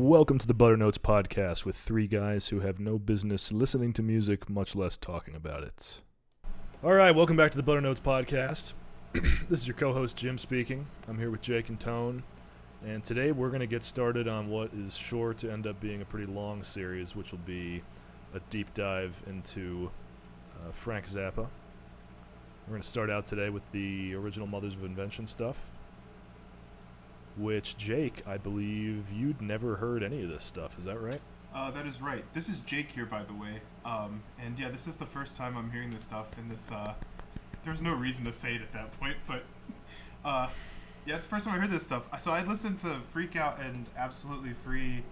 Welcome to the Butter Notes podcast with three guys who have no business listening to music, much less talking about it. All right, welcome back to the Butter Notes podcast. This is your co-host Jim speaking. I'm here with Jake and Tone, and today we're going to get started on what is sure to end up being a pretty long series, which will be a deep dive into Frank Zappa. We're going to start out today with the original Mothers of Invention stuff, which, Jake, I believe you'd never heard any of this stuff. Is that right? That is right. This is Jake here, by the way. And yeah, this is the first time I'm hearing this stuff, and there's no reason to say it at that point, but yeah, it's the first time I heard this stuff. So I listened to Freak Out and Absolutely Free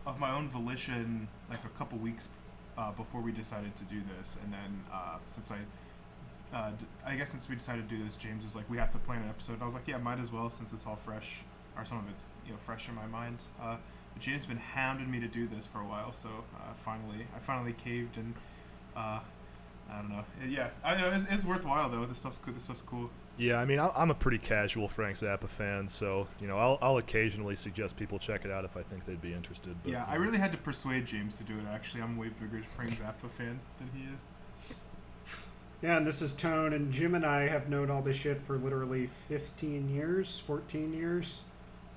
of my own volition like a couple weeks before we decided to do this, and then since we decided to do this, James was like, we have to plan an episode, and I was like, yeah, might as well, since it's all fresh, or some of it's fresh in my mind. But James has been hounding me to do this for a while, so I finally caved, and I don't know. Yeah, I know it's worthwhile though. This stuff's good. This stuff's cool. Yeah, I mean, I'm a pretty casual Frank Zappa fan, so I'll occasionally suggest people check it out if I think they'd be interested. But, yeah, I really had to persuade James to do it. Actually, I'm a way bigger Frank Zappa fan than he is. Yeah, and this is Tone, and Jim and I have known all this shit for literally 14 years.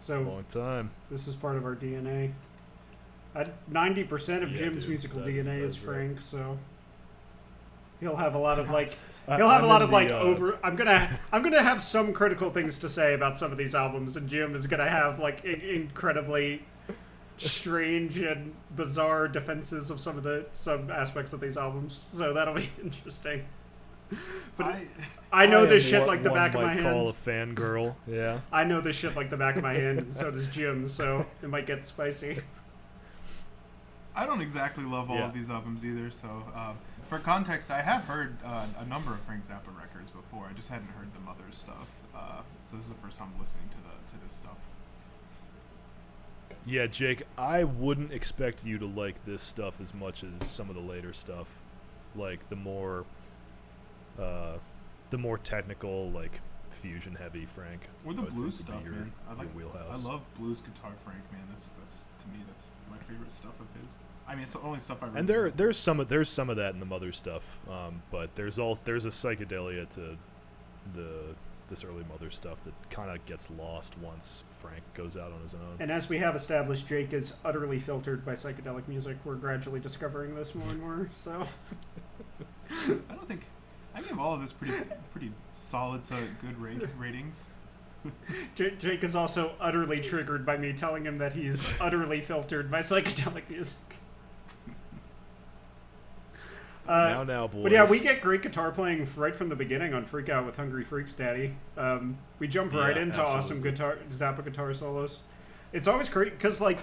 So long time. This is part of our DNA. 90% of Jim's musical DNA is Frank, so he'll have a lot of I'm gonna have some critical things to say about some of these albums, and Jim is gonna have like incredibly strange and bizarre defenses of some aspects of these albums. So that'll be interesting. But I know this shit like the back of my hand. Call a fangirl, yeah. I know this shit like the back of my hand, and so does Jim. So it might get spicy. I don't exactly love all of these albums either. So for context, I have heard a number of Frank Zappa records before. I just hadn't heard the Mothers stuff. So this is the first time I'm listening to this stuff. Yeah, Jake, I wouldn't expect you to like this stuff as much as some of the later stuff, like the more technical, like fusion heavy Frank. Or the blues stuff, man. Your wheelhouse. I love blues guitar Frank, man. That's to me that's my favorite stuff of his. I mean, it's the only stuff I really. And there's some of that in the Mother stuff, but there's a psychedelia to this early Mother stuff that kind of gets lost once Frank goes out on his own. And as we have established, Jake is utterly filtered by psychedelic music. We're gradually discovering this more and more. So I give all of this pretty solid to good ratings. Jake is also utterly triggered by me telling him that he's utterly filtered by psychedelic music. Now, boys. But yeah, we get great guitar playing right from the beginning on Freak Out with Hungry Freaks Daddy. We jump right into awesome Zappa guitar solos. It's always great because like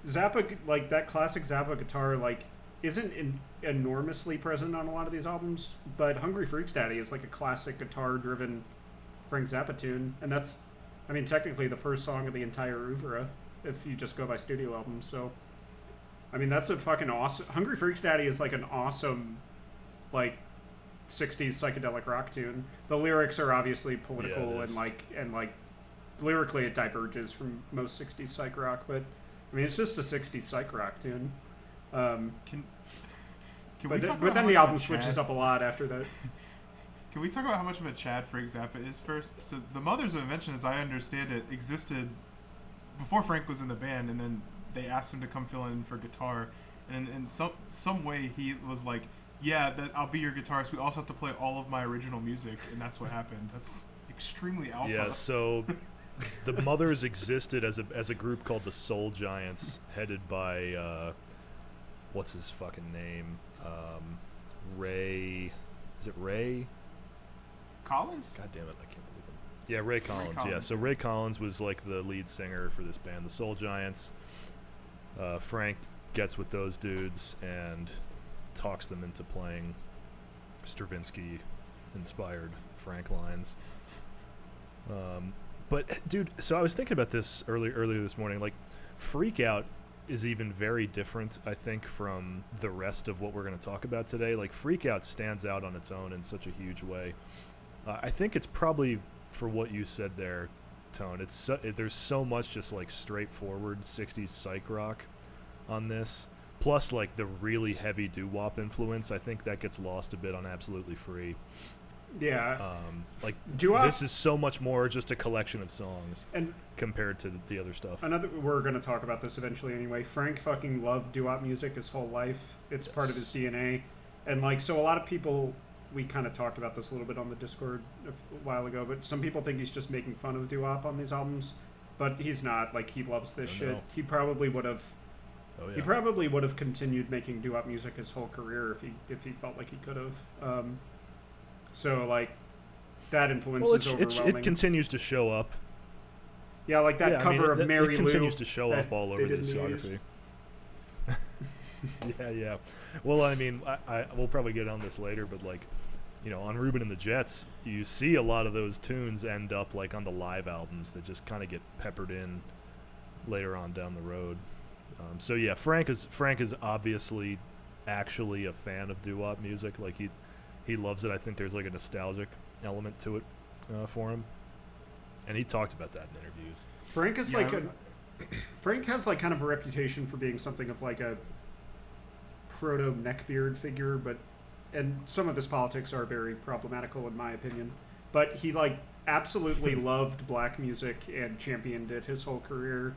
Zappa, like that classic Zappa guitar, like isn't enormously present on a lot of these albums. But Hungry Freaks Daddy is like a classic guitar-driven Frank Zappa tune, and that's, I mean, technically the first song of the entire oeuvre if you just go by studio albums. So I mean, that's a fucking awesome. Hungry Freaks Daddy is like an awesome, like, 60s psychedelic rock tune. The lyrics are obviously political and lyrically it diverges from most 60s psych rock, but I mean, it's just a 60s psych rock tune. But then the album switches up a lot after that. Can we talk about how much of a Chad Frank Zappa is first? So the Mothers of Invention, as I understand it, existed before Frank was in the band, and then they asked him to come fill in for guitar, and in some way he was like, yeah, I'll be your guitarist. We also have to play all of my original music, and that's what happened. That's extremely alpha. Yeah, so the Mothers existed as a group called the Soul Giants, headed by what's his fucking name? Ray. Is it Ray Collins? God damn it, I can't believe it. Yeah, Ray Collins. Yeah, so Ray Collins was like the lead singer for this band, the Soul Giants. Frank gets with those dudes and talks them into playing Stravinsky-inspired Frank lines. But, dude, so I was thinking about this earlier this morning. Like, Freak Out is even very different, I think, from the rest of what we're going to talk about today. Like, Freak Out stands out on its own in such a huge way. I think it's probably, for what you said there, undertone. There's so much just like straightforward 60s psych rock on this, plus like the really heavy doo-wop influence. I think that gets lost a bit on Absolutely Free. Yeah. Like doo-wop, this is so much more just a collection of songs and compared to the other stuff. we're going to talk about this eventually anyway. Frank fucking loved doo-wop music his whole life. It's part of his DNA. And like, so a lot of people, we kind of talked about this a little bit on the Discord a while ago, but some people think he's just making fun of doo-wop on these albums, but he's not. Like, he loves this shit. No. He probably would have Oh, yeah. He probably would have continued making doo-wop music his whole career if he felt like he could have. So like that influence is overwhelming. It continues to show up. Yeah, like that cover of Mary Lou. It continues to show up all over the discography. Yeah. Well, I mean, we'll probably get on this later, but like, you know, on Ruben and the Jets, you see a lot of those tunes end up like on the live albums that just kind of get peppered in later on down the road. So yeah, Frank is obviously actually a fan of doo-wop music. Like he loves it. I think there's like a nostalgic element to it for him, and he talked about that in interviews. Frank is Frank has like kind of a reputation for being something of like a proto neckbeard figure, and some of his politics are very problematical in my opinion. But he like absolutely loved black music and championed it his whole career,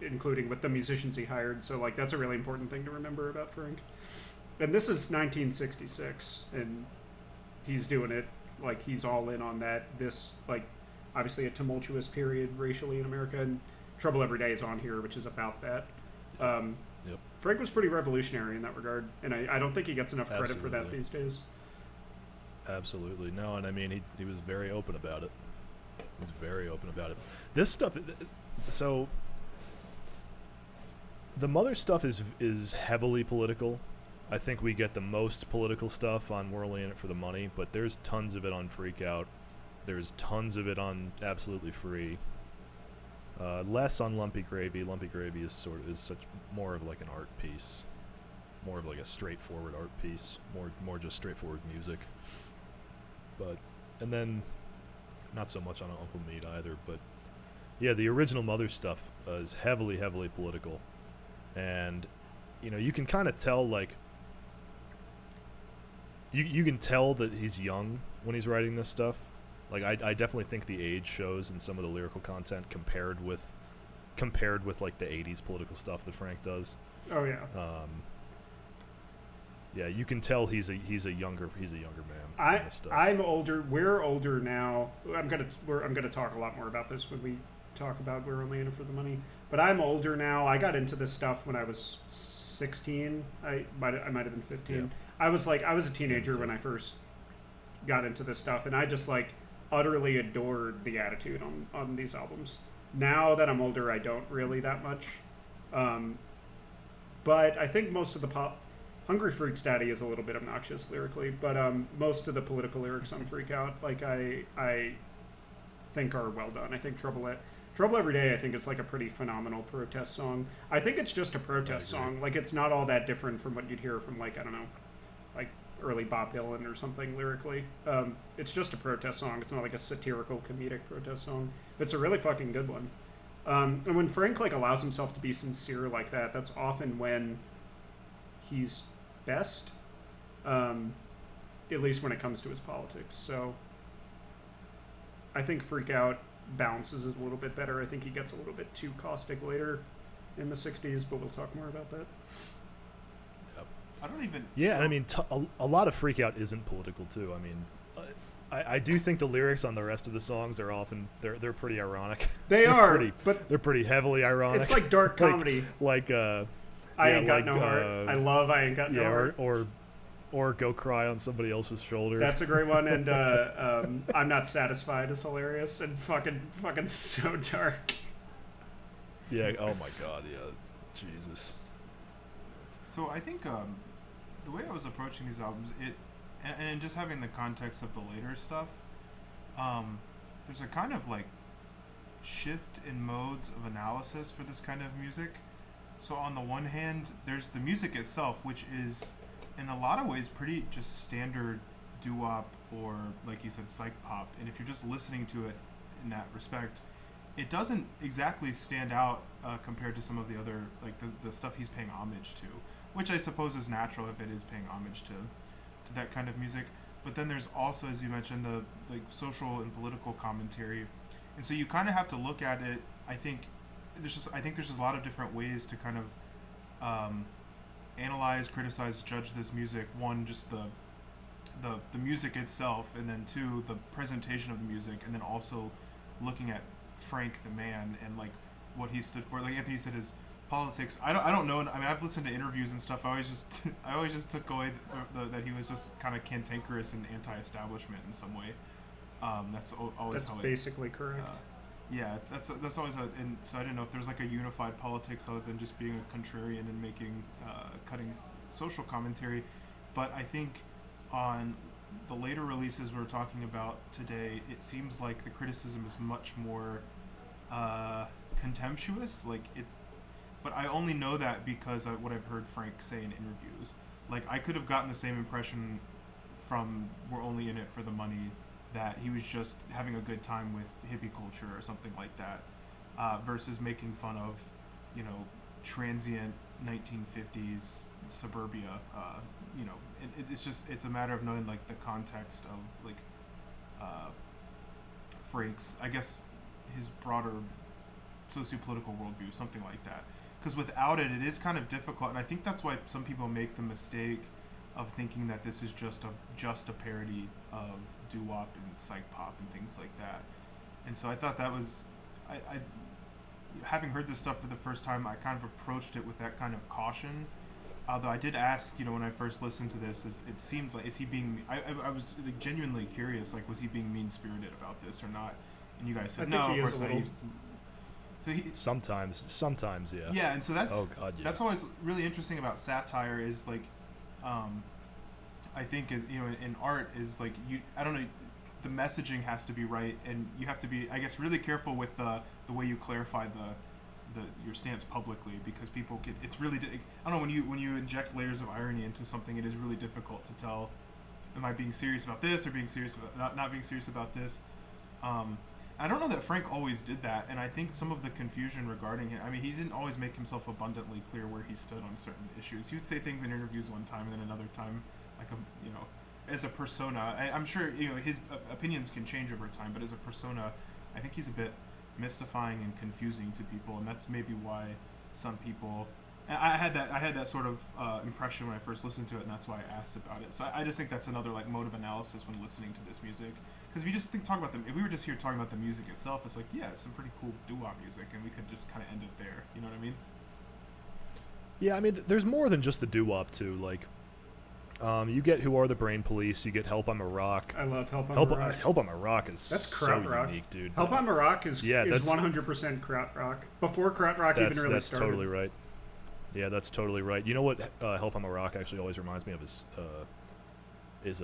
including with the musicians he hired. So like that's a really important thing to remember about Frank. And this is 1966, and he's doing it like he's all in on that. This like obviously a tumultuous period racially in America, and Trouble Every Day is on here, which is about that. Yep. Frank was pretty revolutionary in that regard, and I don't think he gets enough credit for that Absolutely. these days. Absolutely. No, and I mean, he was very open about it. He was very open about it. This stuff, so the Mother stuff is heavily political. I think we get the most political stuff on We're Only In It For The Money, but there's tons of it on Freak Out. There's tons of it on Absolutely Free. Less on Lumpy Gravy. Lumpy Gravy is such more of like an art piece, more of like a straightforward art piece, more just straightforward music. But and then not so much on Uncle Meat either. But yeah, the original Mother stuff is heavily political, and you know you can kind of tell like you can tell that he's young when he's writing this stuff. Like I definitely think the age shows in some of the lyrical content compared with like the 80s political stuff that Frank does. Oh yeah. Yeah, you can tell he's a younger man. I'm older. We're older now. I'm gonna talk a lot more about this when we talk about We're Only In It For The Money. But I'm older now. I got into this stuff when I was 16. I might have been 15. Yeah. I was a teenager when I first got into this stuff, and I just like utterly adored the attitude on these albums. Now that I'm older, I don't really that much. But I think most of the Hungry Freak's Daddy is a little bit obnoxious lyrically, but most of the political lyrics on Freak Out, like I think are well done. I think Trouble Every Day, I think is like a pretty phenomenal protest song. I think it's just a protest song. Like it's not all that different from what you'd hear from like, I don't know, like early Bob Dylan or something lyrically. It's just a protest song. It's not like a satirical comedic protest song. It's a really fucking good one. And when Frank like allows himself to be sincere like that, that's often when he's best, at least when it comes to his politics. So I think Freak Out balances it a little bit better. I think he gets a little bit too caustic later in the 60s, but we'll talk more about that. I don't even... Yeah, and I mean, a lot of Freak Out isn't political, too. I mean, I do think the lyrics on the rest of the songs are often... They're pretty ironic. They are, but... They're pretty heavily ironic. It's like dark comedy. I Ain't Got No Heart. I love I Ain't Got No Heart. Or Go Cry on Somebody Else's Shoulder. That's a great one, and I'm Not Satisfied is hilarious and fucking so dark. Yeah, oh my god, yeah. Jesus. So I think the way I was approaching these albums, and just having the context of the later stuff, there's a kind of like shift in modes of analysis for this kind of music. So on the one hand, there's the music itself, which is in a lot of ways pretty just standard doo-wop or, like you said, psych pop. And if you're just listening to it in that respect, it doesn't exactly stand out compared to some of the other, like the stuff he's paying homage to, which I suppose is natural if it is paying homage to that kind of music. But then there's also, as you mentioned, the like social and political commentary, and so you kind of have to look at it. I think there's just a lot of different ways to kind of analyze, criticize, judge this music. One, just the music itself, and then two, the presentation of the music, and then also looking at Frank the man and like what he stood for. Like Anthony said, his politics. I don't know. I mean, I've listened to interviews and stuff. I always just took away that he was just kind of cantankerous and anti-establishment in some way. That's always that's how basically correct. Yeah, that's always and so I didn't know if there's like a unified politics other than just being a contrarian and making cutting social commentary. But I think on the later releases we're talking about today, it seems like the criticism is much more contemptuous. Like it, but I only know that because of what I've heard Frank say in interviews. Like I could have gotten the same impression from "We're Only in It for the Money," that he was just having a good time with hippie culture or something like that, versus making fun of, transient 1950s suburbia. It's a matter of knowing like the context of like Frank's, I guess, his broader socio-political worldview, something like that. Because without it, it is kind of difficult, and I think that's why some people make the mistake of thinking that this is just a parody of doo-wop and psych pop and things like that. And so I thought that was, I having heard this stuff for the first time, I kind of approached it with that kind of caution. Although I did ask, when I first listened to this, it seemed like, is he being? I was like, genuinely curious, like, was he being mean-spirited about this or not? And you guys said no. Of course not. Sometimes, yeah. Yeah, and so that's that's always really interesting about satire is like, I think in art is like I don't know, the messaging has to be right, and you have to be, I guess, really careful with the way you clarify your stance publicly, because people get, it's really I don't know, when you inject layers of irony into something, it is really difficult to tell, am I being serious about this or being serious about not being serious about this. I don't know that Frank always did that, and I think some of the confusion regarding him, I mean, he didn't always make himself abundantly clear where he stood on certain issues. He would say things in interviews one time and then another time, like as a persona. I'm sure his opinions can change over time, but as a persona, I think he's a bit mystifying and confusing to people, and that's maybe why some people. I had that sort of impression when I first listened to it, and that's why I asked about it. So I just think that's another like mode of analysis when listening to this music. Because if you just talk about if we were just here talking about the music itself, it's like, yeah, it's some pretty cool doo-wop music, and we could just kind of end it there. You know what I mean? Yeah, I mean, there's more than just the doo-wop too. Like, you get Who Are the Brain Police, you get Help I'm a Rock. I love Help I'm a Rock. Help I'm a Rock is that's so rock. Unique, dude. Help I'm a Rock is 100% krautrock. Before krautrock even really started. That's totally right. Yeah, that's totally right. You know what Help I'm a Rock actually always reminds me of is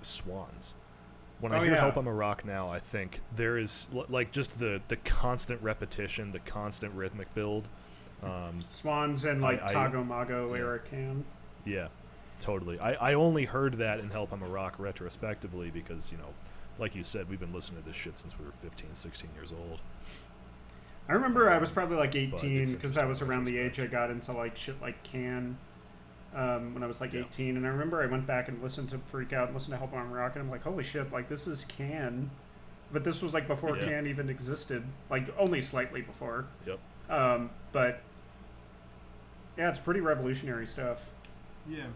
Swans. When I hear Help I'm a Rock now, I think there is like just the constant repetition, the constant rhythmic build. Swans and like Tago Mago era Can. Yeah, totally. I only heard that in Help I'm a Rock retrospectively because, like you said, we've been listening to this shit since we were 15, 16 years old. I remember I was probably like 18 because that was around the age I got into like shit like Can. When I was like 18, and I remember I went back and listened to Freak Out and listened to Help I'm a Rock, and I'm like, holy shit, like this is Can, but this was like before Can even existed, like only slightly before. Yep. But yeah, it's pretty revolutionary stuff. Yeah.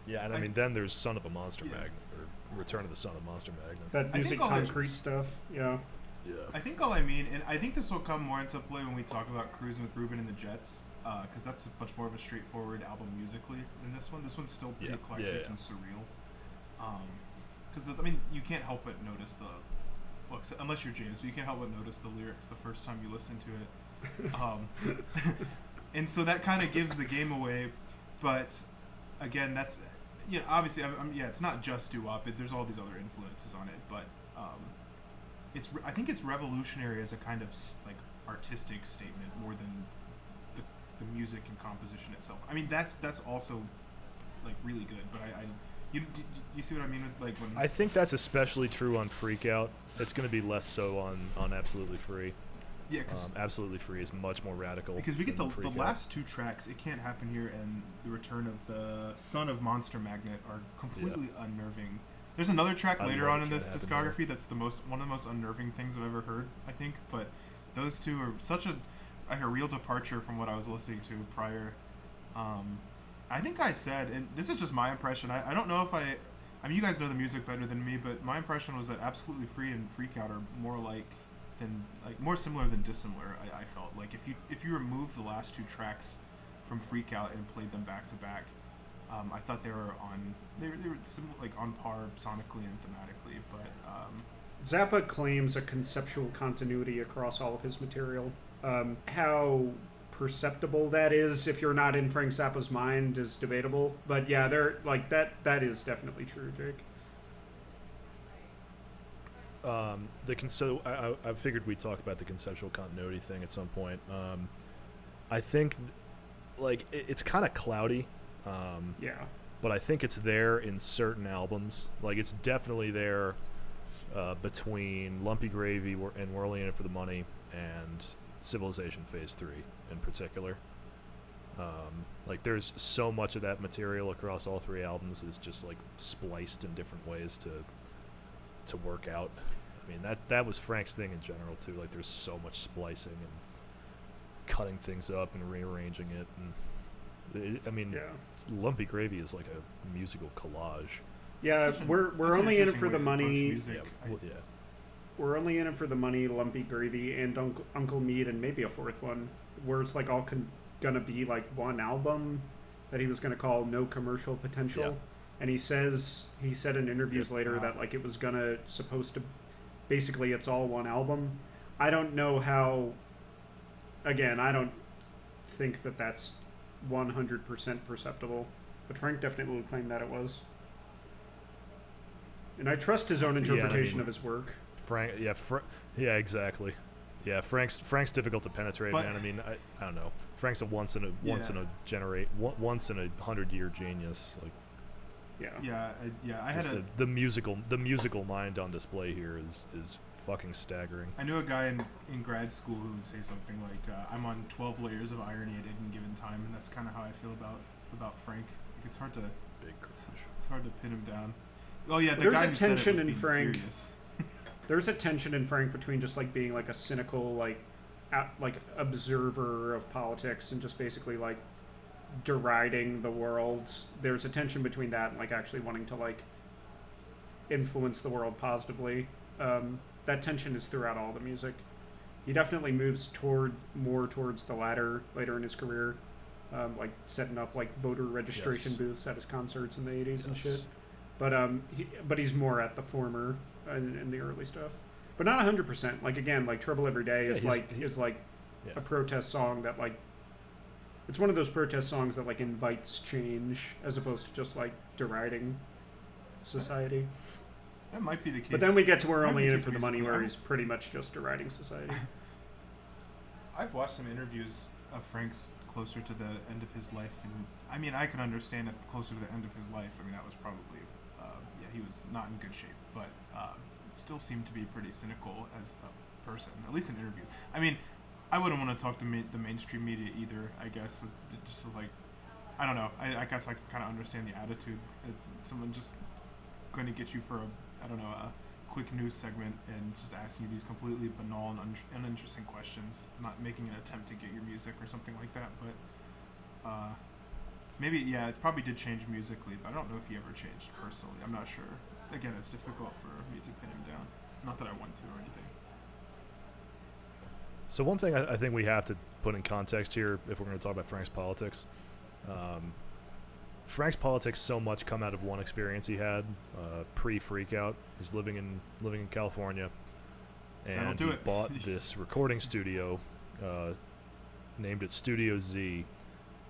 Yeah, and I mean, then there's Son of a Monster Magnet, or Return of the Son of Monster Magnet. That Music Concrete stuff, yeah. Yeah. I think all I mean, and I think this will come more into play when we talk about Crusing with Ruben and the Jets, because that's much more of a straightforward album musically than this one. This one's still pretty eclectic and surreal. Because you can't help but notice unless you're James, but you can't help but notice the lyrics the first time you listen to it. And so that kind of gives the game away. But again, that's obviously, it's not just doo-wop. There's all these other influences on it, but I think it's revolutionary as a kind of like artistic statement more than the music and composition itself. I mean, that's also like really good, but you see what I mean with like when I think that's especially true on Freak Out. It's going to be less so on Absolutely Free. Yeah, because Absolutely Free is much more radical. because we get than the Freak Out. last two tracks, It Can't Happen Here and The Return of the Son of Monster Magnet, are completely unnerving. There's another track I later love on It in Can't this Happen discography that's one of the most unnerving things I've ever heard, I think. But those two are such a real departure from what I was listening to prior. I think I said, and this is just my impression. I don't know if I mean, you guys know the music better than me, but my impression was that Absolutely Free and Freak Out are more more similar than dissimilar. I felt like if you remove the last two tracks from Freak Out and played them back to back, I thought they were on par sonically and thematically. But Zappa claims a conceptual continuity across all of his material. How perceptible that is, if you're not in Frank Zappa's mind, is debatable. But yeah, they're like that is definitely true, Jake. I figured we'd talk about the conceptual continuity thing at some point. I think it's kind of cloudy. Yeah. But I think it's there in certain albums. Like, it's definitely there between Lumpy Gravy and We're Only In It For The Money and Civilization Phase 3 in particular. Like, there's so much of that material across all three albums is just, like, spliced in different ways to work out. I mean, that was Frank's thing in general, too. Like, there's so much splicing and cutting things up and rearranging it. And Lumpy Gravy is like a musical collage. Yeah, we're only in it for the money. Yeah. We're only in it for the money, Lumpy Gravy, and Uncle Meat, and maybe a fourth one, where it's like all gonna be like one album that he was gonna call No Commercial Potential. Yeah. And he said in interviews later that like it was supposed to, basically it's all one album. I don't know how. Again, I don't think that that's 100% perceptible, but Frank definitely claimed that it was. And I trust his own interpretation of his work. Frank, yeah, exactly. Yeah, Frank's difficult to penetrate, man. I mean, I don't know. Frank's a once in a 100-year genius. Like, I had the musical mind on display here is fucking staggering. I knew a guy in grad school who would say something like, "I'm on 12 layers of irony at any given time," and that's kind of how I feel about Frank. Like, it's hard to pin him down. Oh yeah, there's guy a who tension said it was in Frank. serious. There's a tension in Frank between just like being like a cynical like observer of politics and just basically like deriding the world. There's a tension between that and like actually wanting to like influence the world positively. That tension is throughout all the music. He definitely moves more towards the latter later in his career, like setting up like voter registration booths at his concerts in the 80s and shit. But he's more at the former in the early stuff, but not 100%. Like again, like Trouble Every Day is a protest song that like it's one of those protest songs that like invites change as opposed to just like deriding society. That might be the case. But then we get to We're Only In It For The Money, where he's pretty much just deriding society. I've watched some interviews of Frank's closer to the end of his life, and I mean, I can understand it closer to the end of his life. I mean, that was probably, he was not in good shape, but still seemed to be pretty cynical as a person, at least in interviews. I mean, I wouldn't want to talk to the mainstream media either, I guess. It just like, I don't know. I guess I can kind of understand the attitude that someone just going to get you for a quick news segment and just asking you these completely banal and uninteresting questions, not making an attempt to get your music or something like that. But maybe, it probably did change musically, but I don't know if he ever changed personally. I'm not sure. Again, it's difficult for me to pin him down. Not that I want to or anything. So one thing I think we have to put in context here, if we're going to talk about Frank's politics, Frank's politics so much come out of one experience he had pre-Freak Out. He's living in California, and he bought this recording studio, named it Studio Z,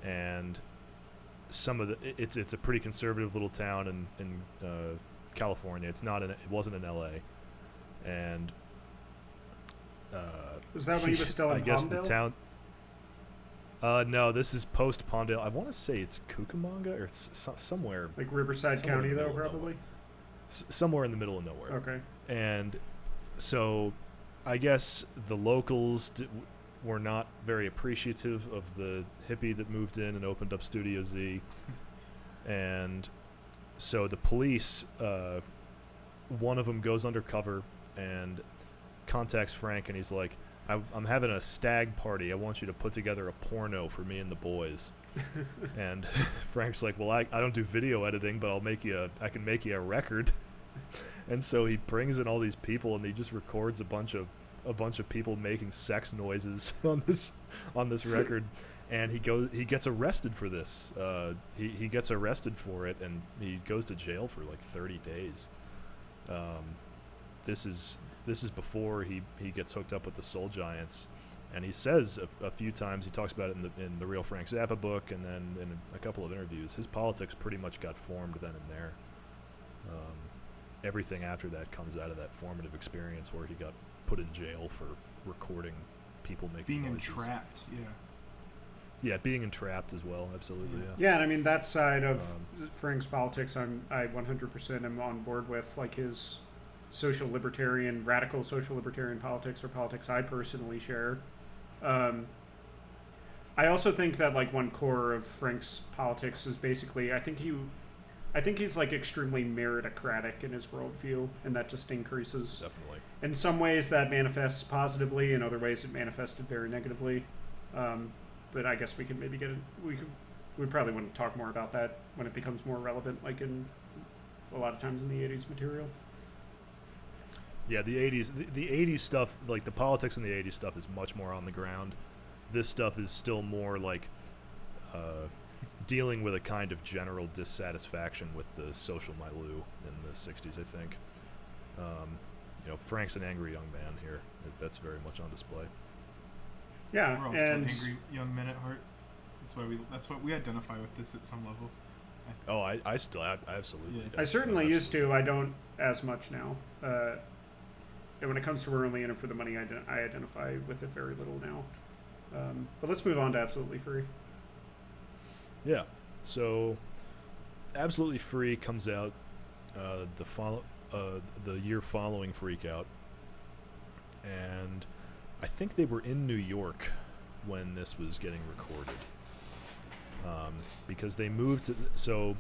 and it's a pretty conservative little town in California. It wasn't in LA, and was that when he was still in Palmdale? I guess the town. No, this is post Palmdale. I want to say it's Cucamonga, or it's somewhere. Like Riverside County, though, probably? Somewhere in the middle of nowhere. Okay. And so I guess the locals were not very appreciative of the hippie that moved in and opened up Studio Z. And so the police, one of them goes undercover and contacts Frank, and he's like, I'm having a stag party. I want you to put together a porno for me and the boys. And Frank's like, well, I don't do video editing, but I can make you a record. And so he brings in all these people, and he just records a bunch of people making sex noises on this record. And he gets arrested for this. He gets arrested for it, and he goes to jail for like 30 days. This is before he gets hooked up with the Soul Giants, and he says a few times, he talks about it in the real Frank Zappa book, and then in a couple of interviews, his politics pretty much got formed then and there. Everything after that comes out of that formative experience where he got put in jail for recording people making noises. Being entrapped, yeah. Yeah, being entrapped as well, absolutely. Yeah, and I mean that side of Frank's politics, I 100% am on board with, like his radical social libertarian politics, or politics I personally share. I also think that like one core of Frank's politics is basically, I think he's like extremely meritocratic in his worldview, and that just increases. Definitely. In some ways that manifests positively, in other ways it manifested very negatively. But I guess we could maybe we probably want to talk more about that when it becomes more relevant, like in a lot of times in the 80s material. Yeah, the 80s stuff, like the politics in the 80s stuff is much more on the ground. This stuff is still more like dealing with a kind of general dissatisfaction with the social milieu in the 60s, I think. Frank's an angry young man here. That's very much on display. Yeah, we're all still angry young men at heart. That's why we identify with this at some level. I absolutely. Yeah. I certainly used to. I don't as much now. And when it comes to We're Only In It For The Money, I identify with it very little now. But let's move on to Absolutely Free. Yeah. So, Absolutely Free comes out the year following Freak Out, and I think they were in New York when this was getting recorded, because they moved to. So,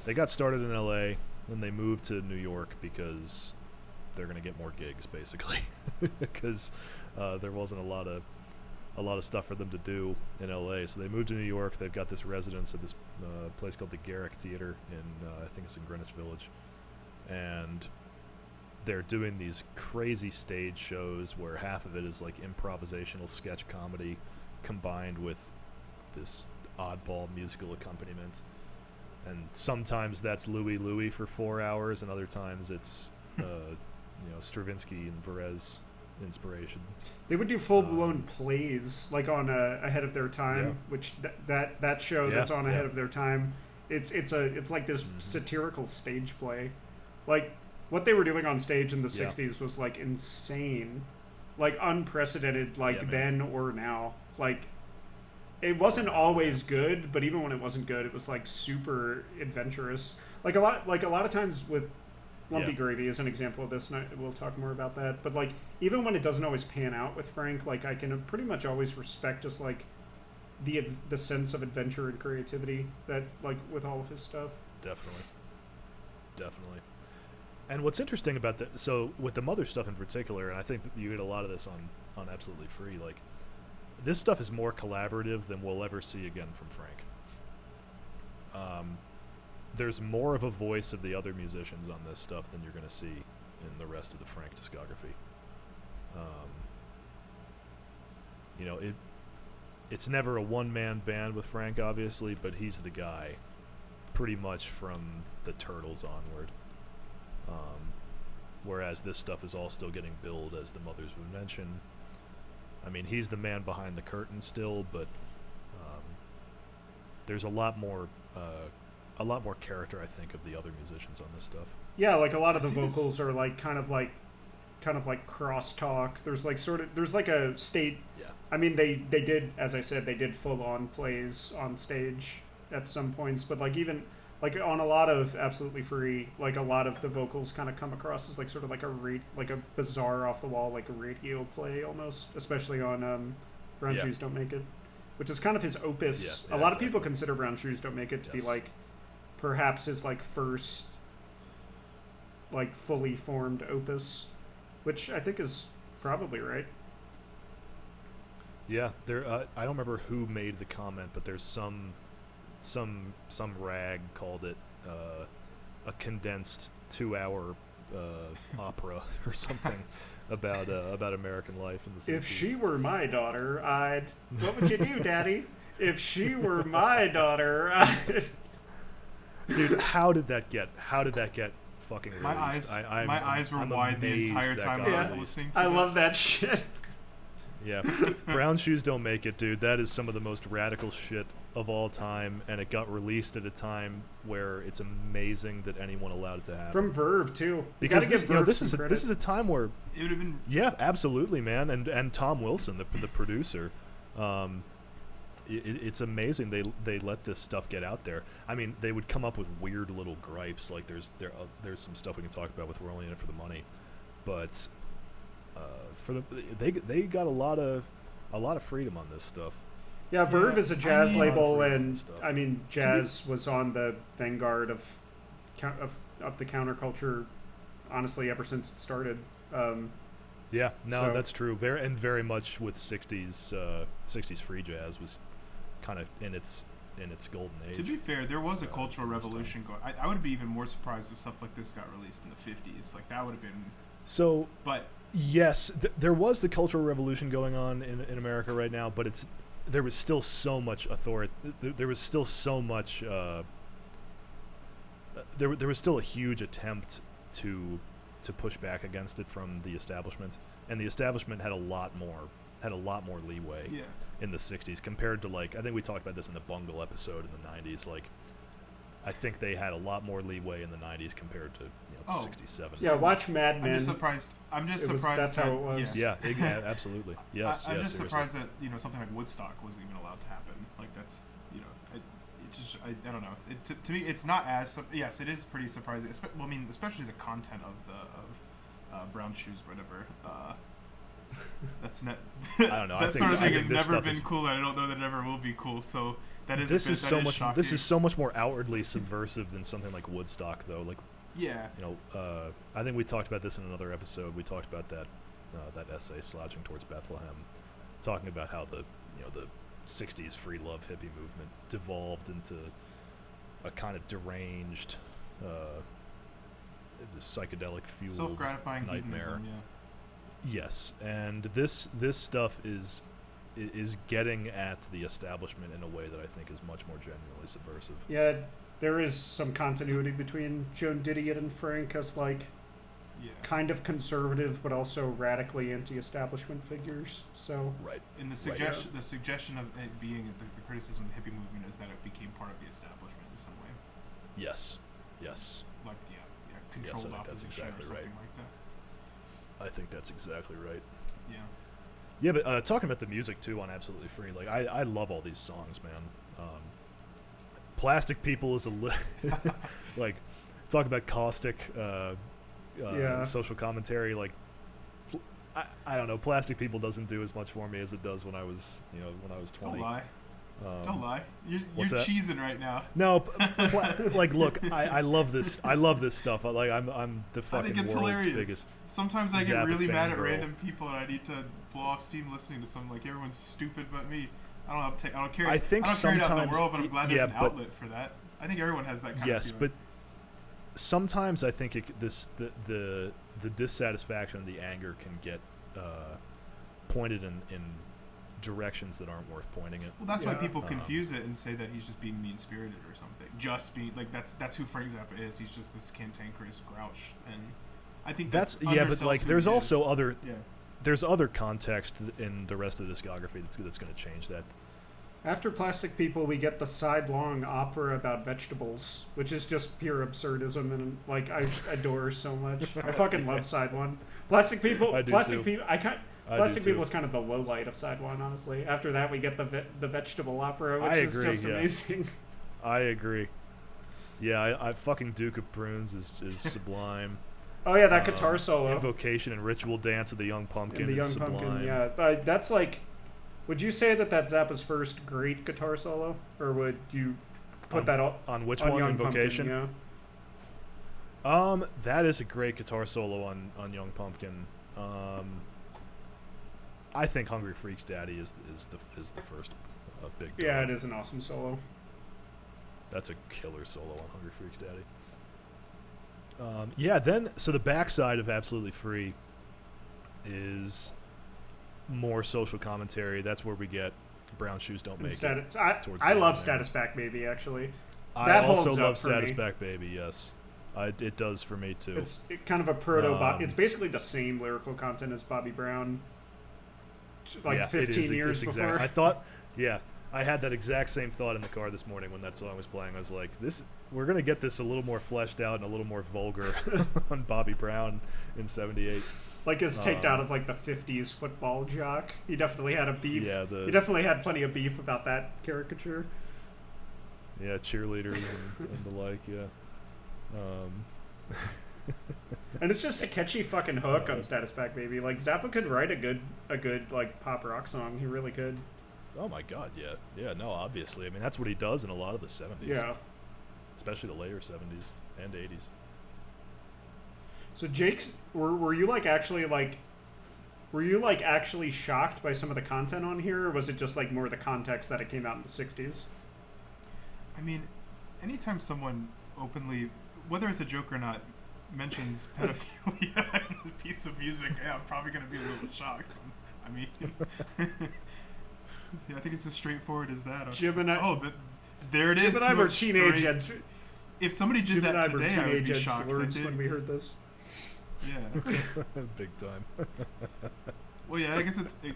they got started in L.A. and they moved to New York because they're going to get more gigs, basically, because there wasn't a lot of stuff for them to do in LA. So they moved to New York. They've got this residence at this place called the Garrick Theater in I think it's in Greenwich Village, and they're doing these crazy stage shows where half of it is like improvisational sketch comedy combined with this oddball musical accompaniment, and sometimes that's Louie Louie for 4 hours, and other times it's Stravinsky and Perez inspirations. They would do full-blown plays, like on Ahead of Their Time, which that show that's on Ahead of Their Time, it's like this satirical stage play. Like what they were doing on stage in the 60s was like insane, like unprecedented, like then or now. Like it wasn't always good, but even when it wasn't good, it was like super adventurous. Like a lot of times with Lumpy Gravy is an example of this, and we'll talk more about that. But like, even when it doesn't always pan out with Frank, like I can pretty much always respect just like the sense of adventure and creativity that like with all of his stuff. Definitely. And what's interesting about that, so with the Mother stuff in particular, and I think that you get a lot of this on Absolutely Free, like this stuff is more collaborative than we'll ever see again from Frank. There's more of a voice of the other musicians on this stuff than you're going to see in the rest of the Frank discography. It's never a one-man band with Frank, obviously, but he's the guy pretty much from the Turtles onward. Whereas this stuff is all still getting billed as the Mothers would mention. I mean, he's the man behind the curtain still, but there's a lot more character, I think, of the other musicians on this stuff. Yeah, like a lot of the vocals are like kind of like crosstalk. There's like a state. Yeah. I mean, they did, as I said, they did full on plays on stage at some points, but like even like on a lot of Absolutely Free, like a lot of the vocals kind of come across as like sort of like a bizarre off the wall like a radio play almost, especially on Brown Shoes Don't Make It, which is kind of his opus. A lot of people consider Brown Shoes Don't Make It to be like perhaps his like first like fully formed opus, which I think is probably right. Yeah, there. I don't remember who made the comment, but there's some rag called it a condensed 2-hour opera or something about American life in the 60s. If she were my daughter, I'd. What would you do, Daddy? If she were my daughter, I'd. Dude, how did that get fucking released? My eyes were wide the entire time I was listening to I love that shit. Yeah, Brown Shoes Don't Make It, dude. That is some of the most radical shit of all time, and it got released at a time where it's amazing that anyone allowed it to happen. From Verve too, because this is a time where it would have been. Yeah, absolutely, man, and Tom Wilson, the producer. It's amazing they let this stuff get out there. I mean, they would come up with weird little gripes, like there's some stuff we can talk about with We're Only In It For The Money, but they got a lot of freedom on this stuff. Yeah, Verve is a jazz label, and I mean, jazz was on the vanguard of the counterculture, honestly, ever since it started. That's true. Very much with '60s free jazz was kind of in its golden age. To be fair, there was a cultural revolution going. I would be even more surprised if stuff like this got released in the '50s. Like that would have been. So, but yes, there was the cultural revolution going on in America right now, but there was still so much authority. There was still so much. There was still a huge attempt to push back against it from the establishment, and the establishment had a lot more leeway in the '60s compared to, like, I think we talked about this in the Bungle episode in the '90s. Like, I think they had a lot more leeway in the '90s compared to the '60s, '70s. Yeah, watch Mad Men. I'm just surprised. That's how it was. Yeah, absolutely. Yes, I'm just seriously. surprised that something like Woodstock wasn't even allowed to happen. Like that's I don't know. To me, it's not as yes, it is pretty surprising. Well, I mean, especially the content of Brown Shoes, whatever. That's not. I don't know. That sort of thing has never been cool, and I don't know that it ever will be cool. So that is. This is so much more outwardly subversive than something like Woodstock, though. Like. Yeah. I think we talked about this in another episode. We talked about that essay, Slouching Towards Bethlehem, talking about how the '60s free love hippie movement devolved into a kind of deranged, psychedelic fueled self-gratifying nightmare. Hedonism, Yes, and this stuff is getting at the establishment in a way that I think is much more genuinely subversive. Yeah. There is some continuity between Joan Didion and Frank as like kind of conservative but also radically anti-establishment figures. So right. And the suggestion of it being the criticism of the hippie movement is that it became part of the establishment in some way. Yes. Like controlled opposition that's exactly or something right. like that. I think that's exactly right. Yeah. Yeah, but talking about the music too on Absolutely Free, like I love all these songs, man. Plastic People is like, talk about caustic social commentary. Like, I don't know. Plastic People doesn't do as much for me as it does when I was 20. Don't lie. Don't lie. You're cheesing right now. No, like, look, I love this. I love this stuff. I'm the fucking world's hilarious. Biggest. Sometimes I get really mad at fangirl. random people, and I need to blow off steam listening to something like everyone's stupid but me. I don't care. I think carry it out in the sometimes- world, but I'm glad there's yeah, an but- outlet for that. I think everyone has that kind Yes, of but feeling. sometimes I think the dissatisfaction and the anger can get pointed in directions that aren't worth pointing it. Well, that's why people confuse it and say that he's just being mean-spirited or something. Just being like that's who Frank Zappa is. He's just this cantankerous grouch, and I think But like there's also there's other context in the rest of the discography that's going to change that. after Plastic People, we get the sidelong opera about vegetables, which is just pure absurdism, and like I adore so much. I fucking love Side One. Plastic People. I do Plastic too. People. I Plastic do People too. was kind of the low light of Side One, honestly. After that, we get the vegetable opera, which I is agree, just yeah. amazing. I agree. Yeah, I fucking Duke of Prunes is sublime. Oh yeah, that guitar solo. Invocation and Ritual Dance of the Young Pumpkin the is Young sublime. Pumpkin, yeah. That's like, would you say that that's Zappa's first great guitar solo, or would you put that on which on one? Young Invocation. Pumpkin, yeah. That is a great guitar solo on Young Pumpkin. I think Hungry Freak's Daddy is the first big dog. Yeah, it is an awesome solo. That's a killer solo on Hungry Freak's Daddy. Then the backside of Absolutely Free is more social commentary. That's where we get Brown Shoes Don't Make It. I love Status Back Baby, actually. I also love Status Back Baby, yes. It does for me, too. It's kind of a it's basically the same lyrical content as Bobby Brown, 15 years before. I thought, I had that exact same thought in the car this morning when that song was playing. I was like, we're going to get this a little more fleshed out and a little more vulgar on Bobby Brown in 78. Like his takedown of like the 50s football jock. He definitely had a beef. Yeah, he definitely had plenty of beef about that caricature. Yeah, cheerleaders and the like, yeah. And it's just a catchy fucking hook on Status Back Baby. Like Zappa could write a good like pop rock song. He really could. Oh my god, yeah. Yeah, no, obviously. I mean, that's what he does in a lot of the 70s. Yeah. Especially the later 70s and 80s. So Jake's were you actually shocked by some of the content on here, or was it just like more the context that it came out in the 60s? I mean, anytime someone openly, whether it's a joke or not, mentions pedophilia in a piece of music, yeah, I'm probably going to be a little shocked. I mean, yeah, I think it's as straightforward as that. Jim and I, but there it is. Jim and I were teenage edge. If somebody did that today, I would be shocked. When we heard this. Yeah. Big time. Well, yeah, I guess yeah.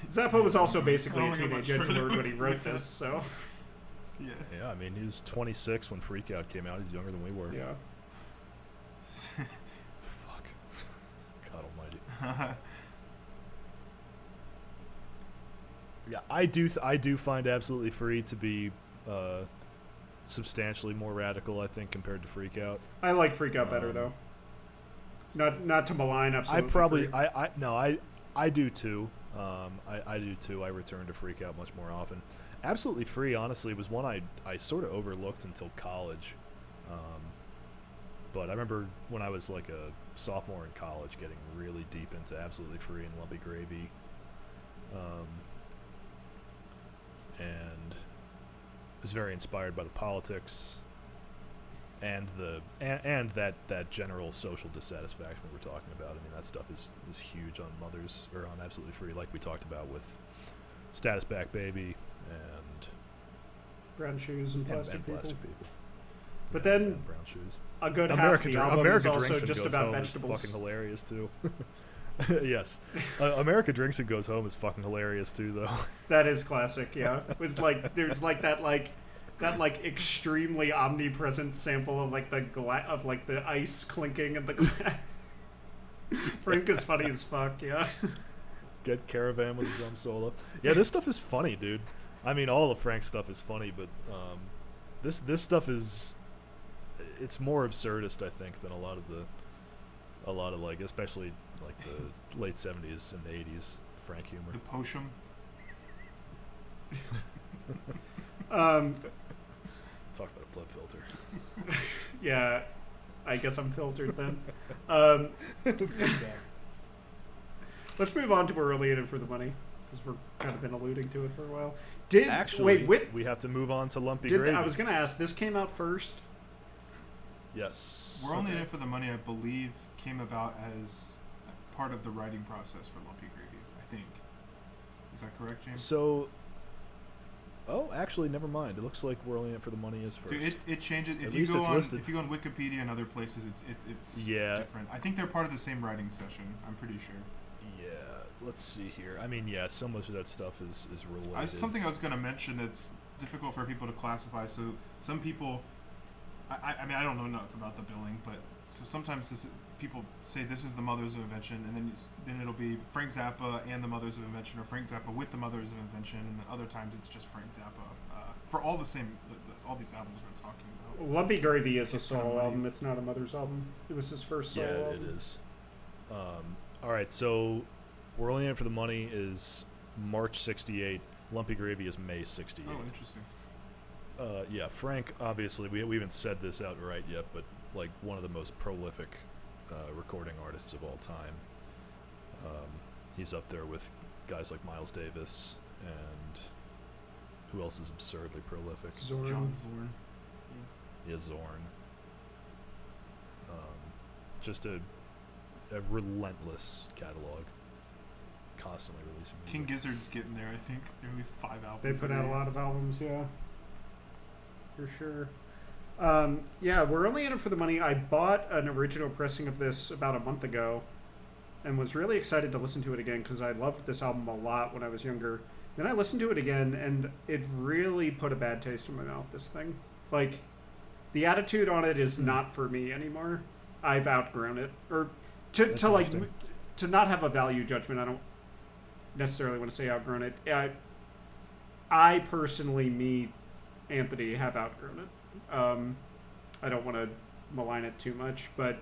Zappa was also basically a teenage edge lord when he wrote this, so. Yeah. Yeah, I mean, he was 26 when Freak Out came out. He's younger than we were. Yeah. Fuck. God almighty. Yeah, I do find Absolutely Free to be substantially more radical, I think, compared to Freak Out. I like Freak Out better, though. Not to malign Absolutely Free. I do too. I do too. I return to Freak Out much more often. Absolutely Free, honestly, was one I sort of overlooked until college. But I remember when I was like a sophomore in college getting really deep into Absolutely Free and Lumpy Gravy. And was very inspired by the politics and that general social dissatisfaction we were talking about. I mean, that stuff is huge on on Absolutely Free, like we talked about with Status Back Baby and Brown Shoes and Plastic People. But yeah, then and Brown Shoes. A good half of the album is also just about Home is vegetables. fucking hilarious too. Yes, America Drinks and Goes Home is fucking hilarious too, though. That is classic, yeah. With there's that extremely omnipresent sample of the ice clinking in the glass. Frank is funny as fuck, yeah. Get Caravan with a drum solo. Yeah, this stuff is funny, dude. I mean, all of Frank's stuff is funny, but this stuff it's more absurdist, I think, than a lot of like, especially like the late 70s and 80s Frank humor. The Potion. Talk about a blood filter. Yeah, I guess I'm filtered then. Let's move on to We're Only In It For The Money, because we've kind of been alluding to it for a while. We have to move on to Lumpy Gravy. I was going to ask, this came out first? Yes. We're Only In It For The Money, I believe, came about as part of the writing process for Lumpy Gravy, I think. Is that correct, James? So, actually, never mind. It looks like We're Only In It For The Money is first. Dude, it changes. If you go on Wikipedia and other places, it's different. I think they're part of the same writing session. I'm pretty sure. Yeah. Let's see here. I mean, yeah, so much of that stuff is related. Something I was going to mention that's difficult for people to classify. So some people, I mean, I don't know enough about the billing, but so sometimes people say this is the Mothers of Invention, and then it'll be Frank Zappa and the Mothers of Invention, or Frank Zappa with the Mothers of Invention, and then other times it's just Frank Zappa for all the same all these albums we're talking about. Lumpy Gravy is a solo album. It's not a Mother's album. It was his first solo album. Yeah, it is. All right, so We're Only In It for the Money is March 68. Lumpy Gravy is May 68. Oh, interesting. Yeah, Frank, obviously, we haven't said this outright yet, but like one of the most prolific recording artists of all time. He's up there with guys like Miles Davis and who else is absurdly prolific? Zorn. John Zorn. Yeah, Zorn. Just a relentless catalog. Constantly releasing music. King Gizzard's getting there, I think. At least 5 albums. They put out a lot of albums, yeah. For sure. Yeah, We're Only In It for the Money. I bought an original pressing of this about a month ago and was really excited to listen to it again because I loved this album a lot when I was younger. Then I listened to it again and it really put a bad taste in my mouth, this thing. Like, the attitude on it is not for me anymore. I've outgrown it. Or to not have a value judgment, I don't necessarily want to say outgrown it. I personally, Anthony, have outgrown it. I don't want to malign it too much, but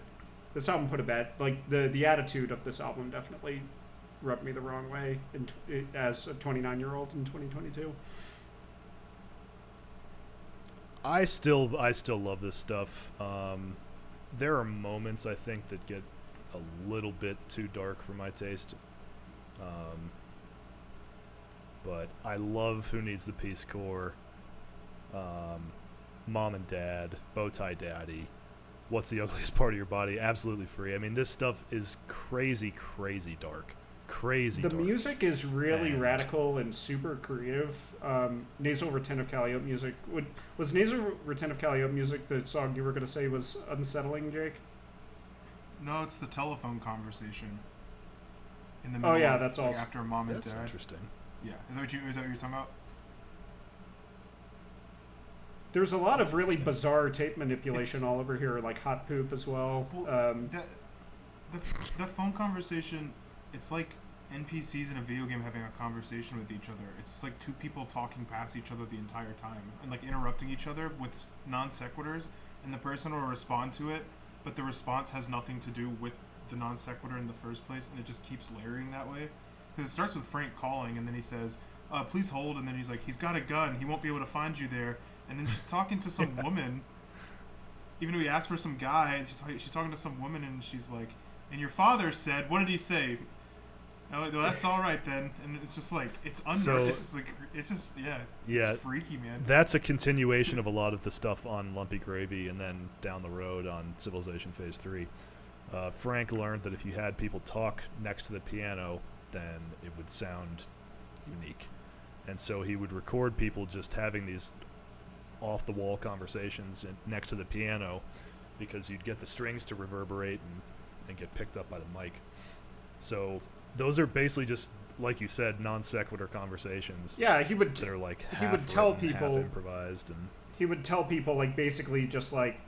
this album put a bad, like the attitude of this album definitely rubbed me the wrong way as a 29-year-old in 2022. I still love this stuff. There are moments I think that get a little bit too dark for my taste. But I love Who Needs the Peace Corps, Mom and Dad, Bowtie Daddy, What's the Ugliest Part of Your Body, Absolutely Free. I mean, this stuff is crazy, crazy dark. Crazy The dark. music is really radical and super creative. Nasal Retentive Calliope music. Was Nasal Retentive Calliope music the song you were going to say was unsettling, Jake? No, it's the telephone conversation. In the middle that's like also after Mom and Dad. That's interesting. Yeah, is that what you're talking about? There's a lot of really bizarre tape manipulation all over here, like Hot Poop as well. The phone conversation, it's like NPCs in a video game having a conversation with each other. It's just like two people talking past each other the entire time and like interrupting each other with non sequiturs, and the person will respond to it, but the response has nothing to do with the non sequitur in the first place, and it just keeps layering that way. Because it starts with Frank calling, and then he says, please hold, and then he's like, he's got a gun, he won't be able to find you there. And then she's talking to some woman, even though he asked for some guy, and she's talking to some woman, and she's like, and your father said, what did he say? I'm like, well, that's all right then. And it's just like, it's freaky, man. That's a continuation of a lot of the stuff on Lumpy Gravy, and then down the road on Civilization Phase 3. Frank learned that if you had people talk next to the piano, then it would sound unique. And so he would record people just having these off-the-wall conversations next to the piano, because you'd get the strings to reverberate and get picked up by the mic. So those are basically just, like you said, non sequitur conversations. Yeah, he would. That are like he would tell people, half improvised, and he would tell people like basically just like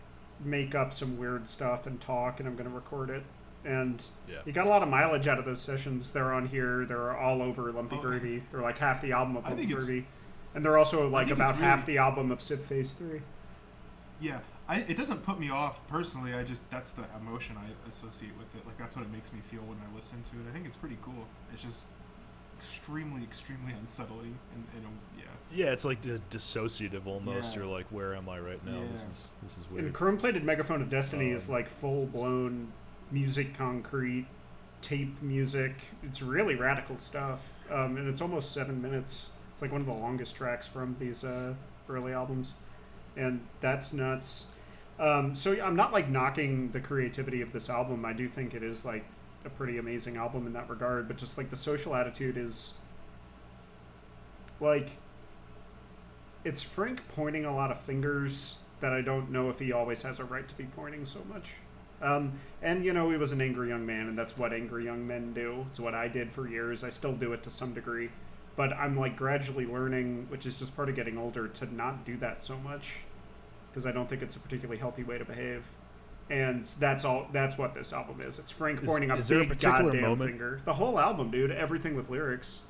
make up some weird stuff and talk, and I'm going to record it. And he got a lot of mileage out of those sessions. They're on here. They're all over Lumpy Gravy. They're like half the album of Lumpy Gravy. And they're also like about half the album of Civ Phase 3. Yeah, it doesn't put me off personally. That's the emotion I associate with it. Like, that's what it makes me feel when I listen to it. I think it's pretty cool. It's just extremely, extremely unsettling. Yeah, it's like dissociative almost. You're like, where am I right now? Yeah. This is weird. And Chrome-Plated Megaphone of Destiny is like full-blown music concrete, tape music. It's really radical stuff. And it's almost 7 minutes. It's like one of the longest tracks from these early albums. And that's nuts. So I'm not like knocking the creativity of this album. I do think it is like a pretty amazing album in that regard. But just like the social attitude is like, it's Frank pointing a lot of fingers that I don't know if he always has a right to be pointing so much. And he was an angry young man, and that's what angry young men do. It's what I did for years. I still do it to some degree. But I'm like gradually learning, which is just part of getting older, to not do that so much, because I don't think it's a particularly healthy way to behave. And that's what this album is. It's Frank pointing a is there a big particular goddamn moment? finger. The whole album, dude. Everything with lyrics.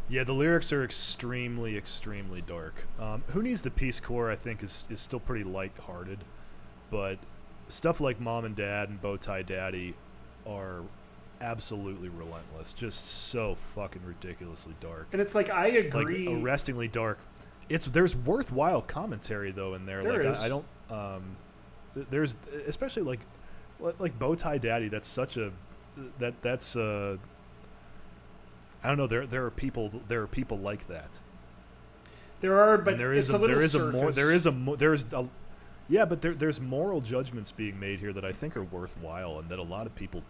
Yeah, the lyrics are extremely, extremely dark. Who Needs the Peace Corps, I think, is still pretty lighthearted. But stuff like Mom and Dad and Bow Tie Daddy are absolutely relentless. Just so fucking ridiculously dark. And it's like, I agree. Like, arrestingly dark. There's worthwhile commentary, though, in there. There like, is. I don't... there's... Especially, like Bow Tie Daddy, that's such a... That's... I don't know. There are people like that. There are, but and there it's is a little there's surface. yeah, but there's moral judgments being made here that I think are worthwhile and that a lot of people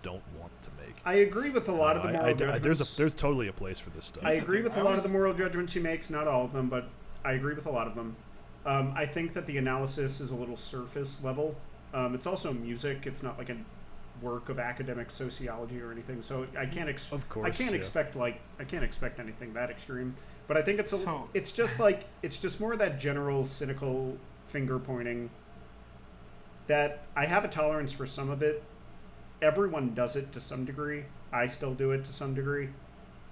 don't want to make. I agree with a lot of the moral judgments. There's totally a place for this stuff. I agree with a lot of the moral judgments he makes. Not all of them, but I agree with a lot of them. I think that the analysis is a little surface level. It's also music. It's not like a work of academic sociology or anything. So I can't expect anything that extreme. But I think it's just more of that general cynical finger pointing that I have a tolerance for some of it. Everyone does it to some degree. I still do it to some degree.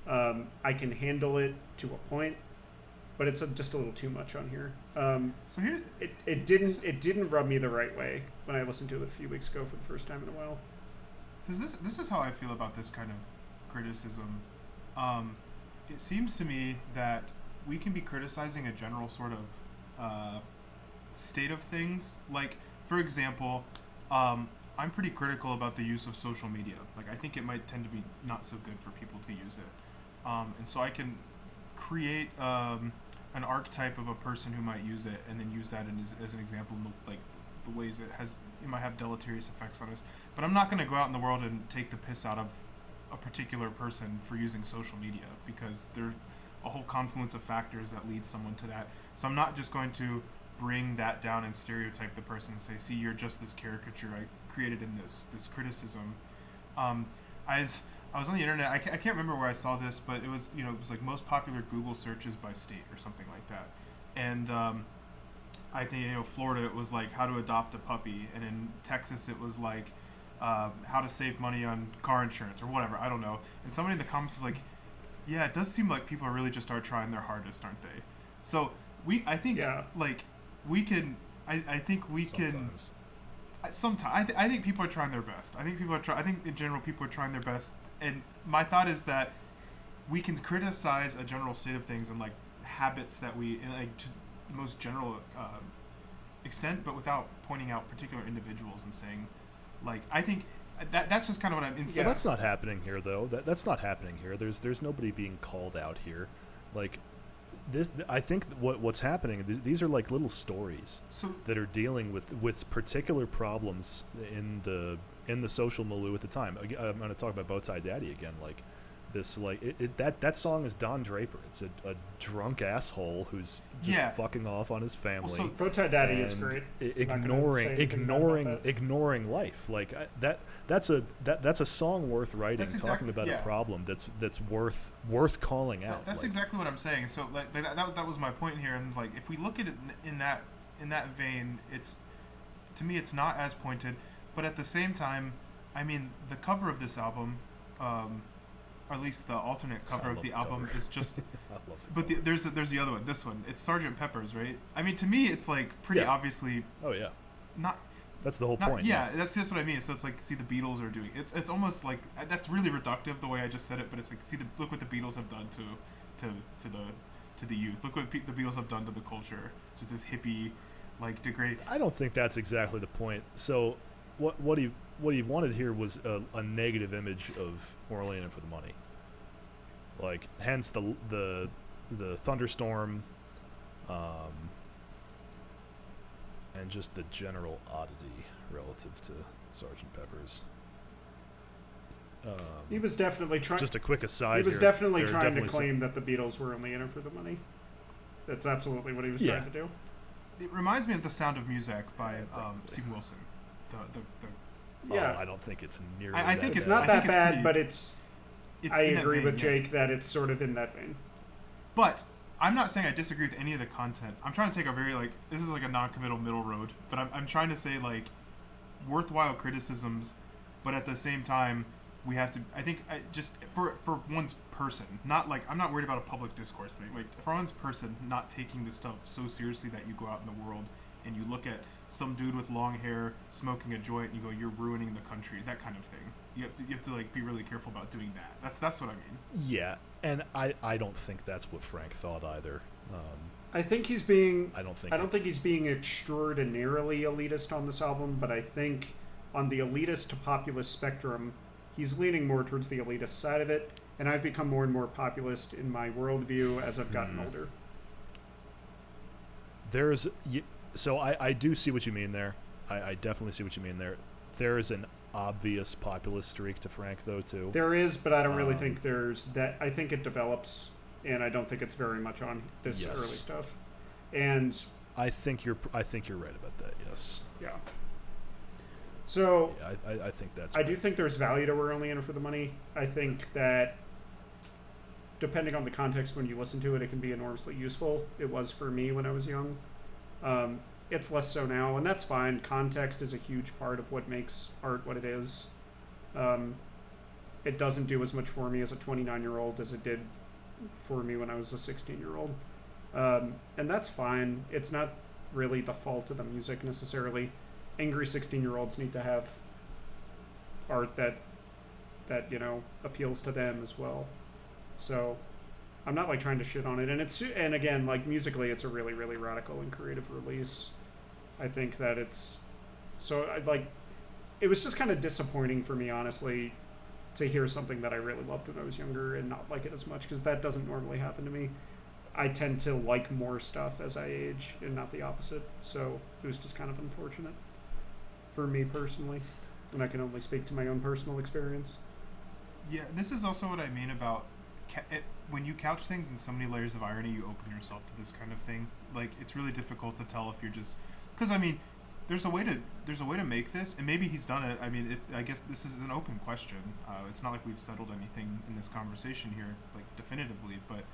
I can handle it to a point, but it's just a little too much on here. So here, it didn't rub me the right way when I listened to it a few weeks ago for the first time in a while. This is how I feel about this kind of criticism. It seems to me that we can be criticizing a general sort of state of things. Like, for example, I'm pretty critical about the use of social media. Like, I think it might tend to be not so good for people to use it. And so I can create an archetype of a person who might use it and then use that as an example, like the ways it might have deleterious effects on us. But I'm not going to go out in the world and take the piss out of a particular person for using social media, because there's a whole confluence of factors that leads someone to that. So I'm not just going to bring that down and stereotype the person and say, see, you're just this caricature I created in this criticism. I was on the internet, I can't remember where I saw this, but it was like most popular Google searches by state or something like that. And I think, Florida, it was like how to adopt a puppy, and in Texas it was like how to save money on car insurance or whatever, I don't know. And somebody in the comments was like, yeah, it does seem like people really just are trying their hardest, aren't they? So I think people are trying their best. I think in general people are trying their best. And my thought is that we can criticize a general state of things and like habits that we, to the most general extent, but without pointing out particular individuals and saying, like, I think that's just kind of what I'm inside. Yeah, that's not happening here, though. That's not happening here. There's nobody being called out here. Like, this, I think what's happening, these are like little stories that are dealing with particular problems in the social milieu at the time. I'm going to talk about Bow Tie Daddy again. Like, this, like, that song is Don Draper. It's a drunk asshole who's just fucking off on his family. Well, so Bow Tie Daddy is great. Ignoring life. Like, that's a song worth writing, talking about a problem that's worth calling out. That's exactly what I'm saying. So like that was my point here. And like, if we look at it in that vein, to me it's not as pointed, but at the same time, I mean, the cover of this album, or at least the alternate cover of the album is just. But there's the other one. This one, it's Sgt. Pepper's, right? I mean, to me, it's like pretty obviously. Oh yeah. Not. That's the whole point. Yeah, that's what I mean. So it's like, see, the Beatles are doing. It's almost like, that's really reductive the way I just said it, but it's like, see, look what the Beatles have done to the youth. Look what the Beatles have done to the culture. Just this hippie, like, degrade. I don't think that's exactly the point. So what he wanted here was a negative image of We're Only In It For The Money. Like, hence the thunderstorm, and just the general oddity relative to Sgt. Pepper's. He was definitely trying. Just a quick aside. He was definitely trying to claim that the Beatles were only in it for the money. That's absolutely what he was trying to do. It reminds me of The Sound of Music by Stephen Wilson. I don't think it's nearly. I think it's not that bad, but it's. I agree with Jake that it's sort of in that vein. But I'm not saying I disagree with any of the content. I'm trying to take a very, like, this is like a non-committal middle road, but I'm trying to say, like, worthwhile criticisms, but at the same time, we have to, I think, just for one's person, not like, I'm not worried about a public discourse thing. Like, for one's person, not taking this stuff so seriously that you go out in the world and you look at some dude with long hair smoking a joint and you go, you're ruining the country, that kind of thing. You have to like be really careful about doing that. That's what I mean. Yeah, and I don't think that's what Frank thought either. I think he's being. I don't think he's being extraordinarily elitist on this album, but I think on the elitist to populist spectrum, he's leaning more towards the elitist side of it, and I've become more and more populist in my worldview as I've gotten older. So I do see what you mean there. I definitely see what you mean there. There is an obvious populist streak to Frank, though, too. There is, but I don't really think there's that. I think it develops, and I don't think it's very much on this early stuff. And I think you're right about that. Yes. Yeah. So yeah, I think that's. I do think there's value to We're Only In It For The Money. I think that depending on the context when you listen to it, it can be enormously useful. It was for me when I was young. It's less so now, and that's fine. Context is a huge part of what makes art what it is. It doesn't do as much for me as a 29-year-old as it did for me when I was a 16-year-old. And that's fine. It's not really the fault of the music necessarily. Angry 16-year-olds need to have art that appeals to them as well. So I'm not like trying to shit on it, and again, like musically, it's a really, really radical and creative release. I think that it was just kind of disappointing for me, honestly, to hear something that I really loved when I was younger and not like it as much, because that doesn't normally happen to me. I tend to like more stuff as I age and not the opposite. So it was just kind of unfortunate for me personally, and I can only speak to my own personal experience. Yeah, this is also what I mean about when you couch things in so many layers of irony, you open yourself to this kind of thing. Like, it's really difficult to tell if you're just, because I mean, there's a way to make this, and maybe he's done it. I mean, I guess this is an open question. It's not like we've settled anything in this conversation here, like definitively, but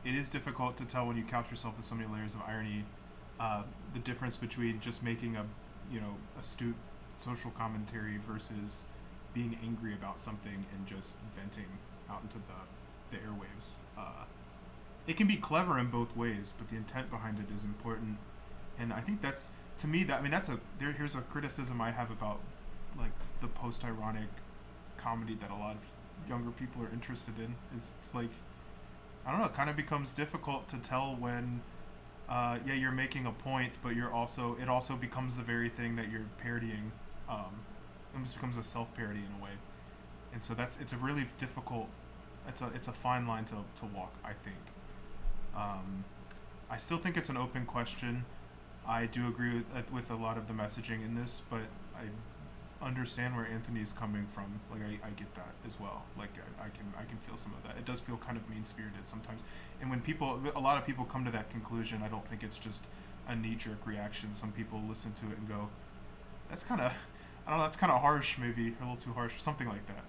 it is difficult to tell when you couch yourself with so many layers of irony, the difference between just making a astute social commentary versus being angry about something and just venting out into the airwaves. It can be clever in both ways, but the intent behind it is important. And I think that's, to me, here's a criticism I have about like the post-ironic comedy that a lot of younger people are interested in. It's like, I don't know, it kind of becomes difficult to tell when you're making a point, but it also becomes the very thing that you're parodying. It almost becomes a self-parody in a way. And so it's a really difficult, it's a fine line to walk, I think. I still think it's an open question. I do agree with a lot of the messaging in this, but I understand where Anthony's coming from. Like, I get that as well. Like, I can feel some of that. It does feel kind of mean-spirited sometimes. And when a lot of people come to that conclusion, I don't think it's just a knee-jerk reaction. Some people listen to it and go, that's kind of harsh, maybe, a little too harsh, or something like that.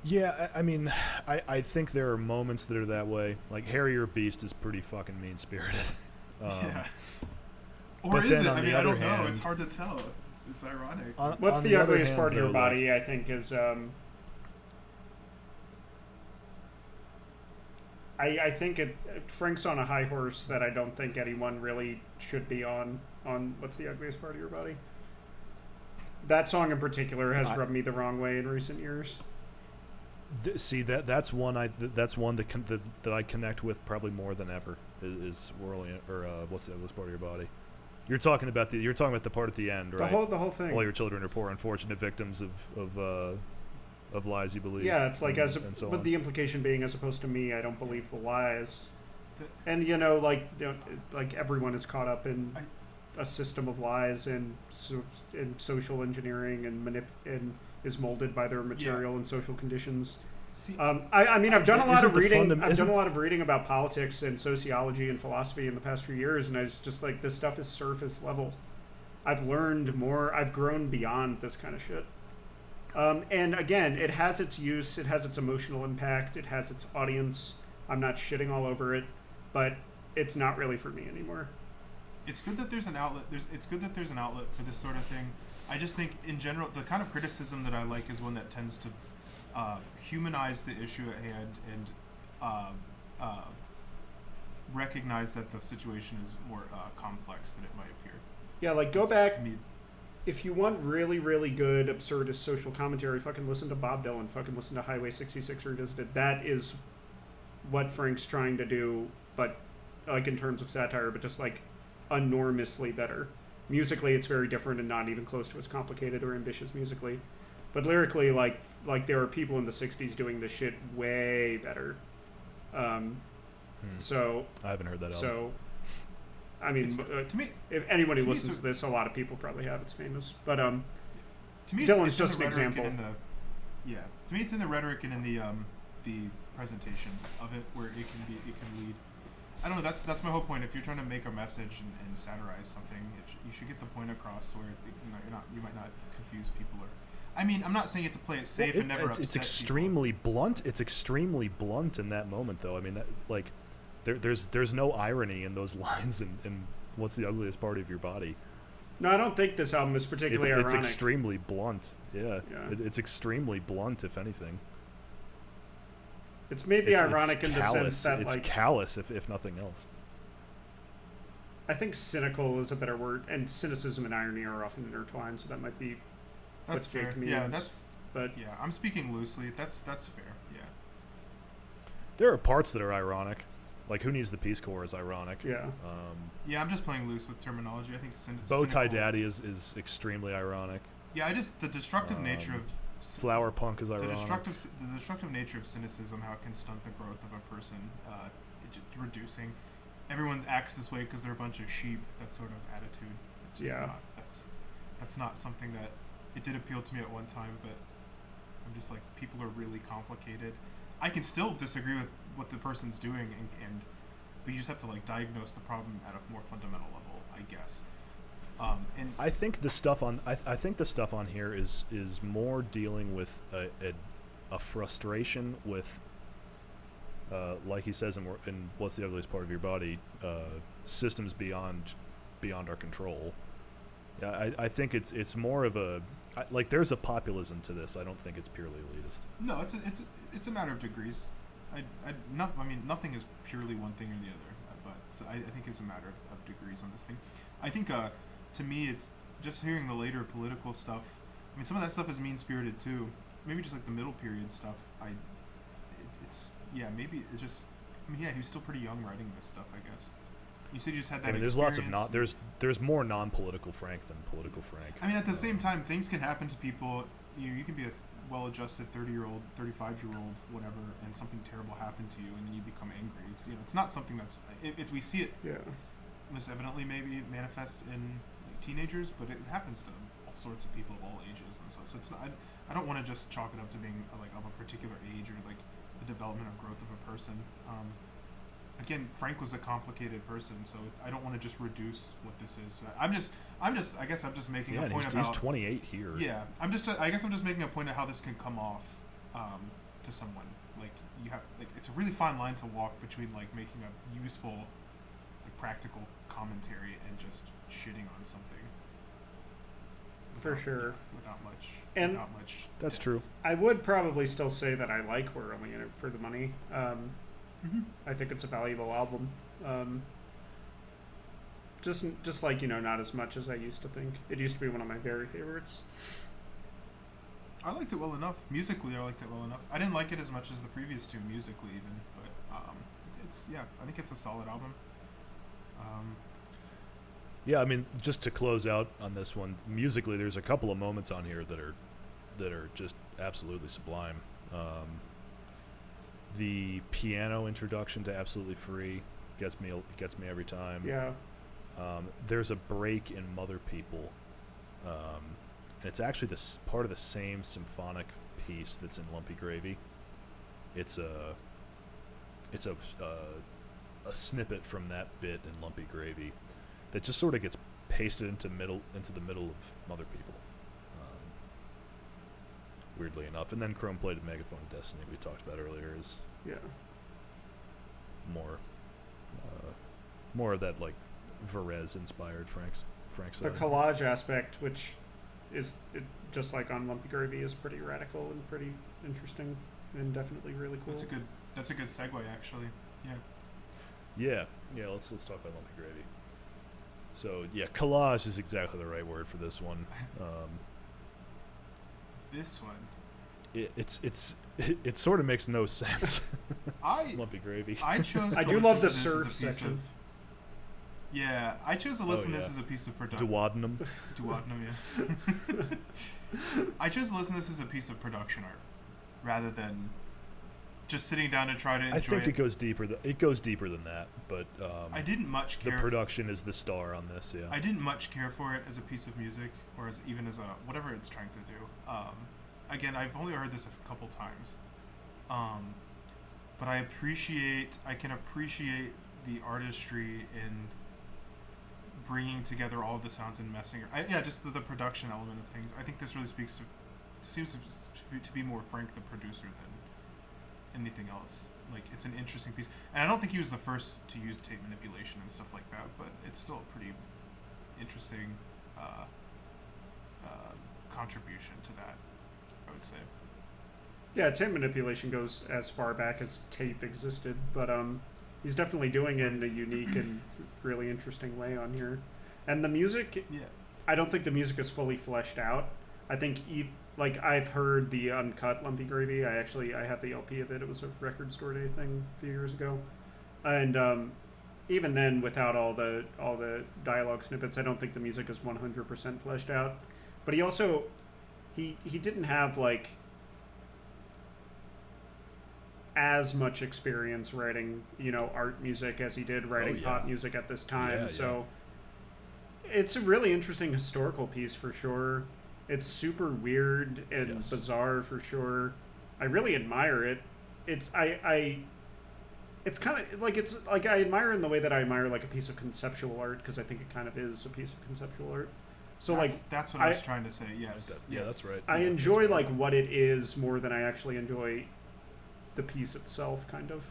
Yeah, I mean, I think there are moments that are that way. Like, Harrier Beast is pretty fucking mean-spirited. Yeah. Or is it? I mean, I don't know. It's hard to tell. It's ironic. What's the ugliest part of your body, I think, is... I think Frank's on a high horse that I don't think anyone really should be on What's the Ugliest Part of Your Body. That song in particular has rubbed me the wrong way in recent years. See, that's one that I connect with probably more than ever is Whirling, or What's the Ugliest Part of Your Body. You're talking about the part at the end, right? The whole thing. All your children are poor, unfortunate victims of lies you believe. Yeah, it's like but the implication being, as opposed to me, I don't believe the lies. And like everyone is caught up in a system of lies and social engineering and is molded by their material and social conditions. See, I mean, I've done a lot of reading. I've done a lot of reading about politics and sociology and philosophy in the past few years, and I was just like, this stuff is surface level. I've learned more. I've grown beyond this kind of shit. And again, it has its use. It has its emotional impact. It has its audience. I'm not shitting all over it, but it's not really for me anymore. It's good that there's an outlet. It's good that there's an outlet for this sort of thing. I just think, in general, the kind of criticism that I like is one that tends to humanize the issue at hand and recognize that the situation is more complex than it might appear. Yeah, like, go back. If you want really, really good absurdist social commentary, fucking listen to Bob Dylan. Fucking listen to Highway 66 Revisited. That is what Frank's trying to do, but like in terms of satire, but just like enormously better. Musically, it's very different and not even close to as complicated or ambitious musically. But lyrically, like there are people in the 60s doing this shit way better. So I haven't heard that album. So, I mean, to me, if anyone who listens to this, a lot of people probably have. It's famous, but to me, Dylan's just an example. To me, it's in the rhetoric and in the presentation of it where it can lead. I don't know. That's my whole point. If you're trying to make a message and satirize something, you should get the point across where you might not confuse people. Or, I mean, I'm not saying you have to play it safe and never upset it's extremely people. blunt. It's extremely blunt in that moment, though. I mean, that like. There's no irony in those lines in What's the Ugliest Part of Your Body. No, I don't think this album is particularly ironic. It's extremely blunt. Yeah. It's extremely blunt, if anything. It's maybe ironic in the sense that it's callous, if nothing else. I think cynical is a better word, and cynicism and irony are often intertwined, so that might be that's what Jake fair. means. Yeah, I'm speaking loosely. That's fair. Yeah. There are parts that are ironic. Like, Who Needs the Peace Corps is ironic. Yeah. I'm just playing loose with terminology. I think Bow Tie Daddy is extremely ironic. Yeah, the destructive nature of Flower Punk is ironic. The destructive nature of cynicism, how it can stunt the growth of a person, reducing. Everyone acts this way because they're a bunch of sheep. That sort of attitude. That's not something that it did appeal to me at one time, but I'm just like, people are really complicated. I can still disagree with what the person's doing, but you just have to like diagnose the problem at a more fundamental level, I guess. And I think the stuff on here is more dealing with a frustration with, like he says in What's the Ugliest Part of Your Body, systems beyond our control. Yeah, I think it's more of a like, there's a populism to this. I don't think it's purely elitist. No, it's a matter of degrees. Nothing is purely one thing or the other, but so I think it's a matter of degrees on this thing. I think to me, it's just hearing the later political stuff. I mean, some of that stuff is mean-spirited too. Maybe just like the middle period stuff. Maybe it's just. I mean, he was still pretty young writing this stuff, I guess. You said you just had that. I mean, there's lots of there's more non-political Frank than political Frank. I mean, at the same time, things can happen to people. You can be a well-adjusted 30-year-old, 35-year-old, whatever, and something terrible happened to you, and then you become angry. It's not something that's. We see it. Yeah. Most evidently, maybe manifest in like, teenagers, but it happens to all sorts of people of all ages and stuff. So it's not. I don't want to just chalk it up to being like of a particular age or like the development or growth of a person. Again, Frank was a complicated person, so I don't want to just reduce what this is. I guess I'm just making a point about. He's 28 here. Yeah, I guess I'm just making a point of how this can come off to someone. Like you have, like it's a really fine line to walk between like making a useful, like practical commentary and just shitting on something. For sure. Without much. That's true. I would probably still say that I like We're Only In It for the Money. I think it's a valuable album. Just like, not as much as I used to think. It used to be one of my very favorites. I liked it well enough. Musically, I liked it well enough. I didn't like it as much as the previous two musically even, but I think it's a solid album. Yeah, I mean, just to close out on this one, musically, there's a couple of moments on here that are just absolutely sublime. The piano introduction to Absolutely Free gets me every time. Yeah. There's a break in Mother People, and it's actually this part of the same symphonic piece that's in Lumpy Gravy. It's a snippet from that bit in Lumpy Gravy that just sort of gets pasted into the middle of Mother People. Weirdly enough, and then Chrome Plated Megaphone of Destiny we talked about earlier is more of that like Varese inspired Frank The side. collage aspect, which is just like on Lumpy Gravy, is pretty radical and pretty interesting and definitely really cool. That's a good segue, actually. Yeah. Let's talk about Lumpy Gravy. So yeah, collage is exactly the right word for this one. This one. It sort of makes no sense. Lumpy Gravy. I chose. I do love the surf section. I chose to listen to this as a piece of production. Duodenum, yeah. I chose to listen to this as a piece of production art, rather than just sitting down and try to enjoy it. I think it goes deeper. It goes deeper than that, but I didn't much care. The production is the star on this. Yeah. I didn't much care for it as a piece of music, or even as a whatever it's trying to do. Again, I've only heard this a couple times, but I can appreciate the artistry in bringing together all of the sounds and just the production element of things. I think this really seems to be more Frank the producer than anything else. Like, it's an interesting piece, and I don't think he was the first to use tape manipulation and stuff like that, but it's still a pretty interesting contribution to that, I would say. Yeah, tape manipulation goes as far back as tape existed, but he's definitely doing it in a unique and really interesting way on here. And the music, I don't think the music is fully fleshed out. I think, I've heard the uncut Lumpy Gravy. I have the LP of it. It was a record store day thing a few years ago. And even then, without all the dialogue snippets, I don't think the music is 100% fleshed out. But he also, he didn't have, as much experience writing, art music as he did writing pop music at this time. So it's a really interesting historical piece for sure. It's super weird and bizarre for sure. I really admire it. It's kind of like I admire it in the way that I admire like a piece of conceptual art, because I think it kind of is a piece of conceptual art. So that's what I was trying to say. Yes. That's right. I enjoy what it is more than I actually enjoy the piece itself, kind of.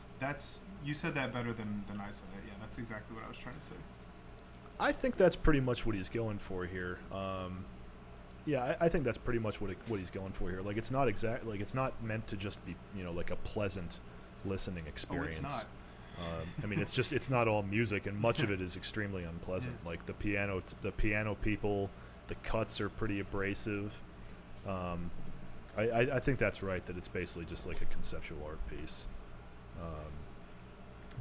You said that better than I said it. Yeah, that's exactly what I was trying to say. I think that's pretty much what he's going for here. I think that's pretty much what he's going for here. Like, it's not it's not meant to just be, like a pleasant listening experience. Oh, it's not. I mean, it's not all music, and much of it is extremely unpleasant. Like the piano people, the cuts are pretty abrasive. I think that's right, that it's basically just like a conceptual art piece.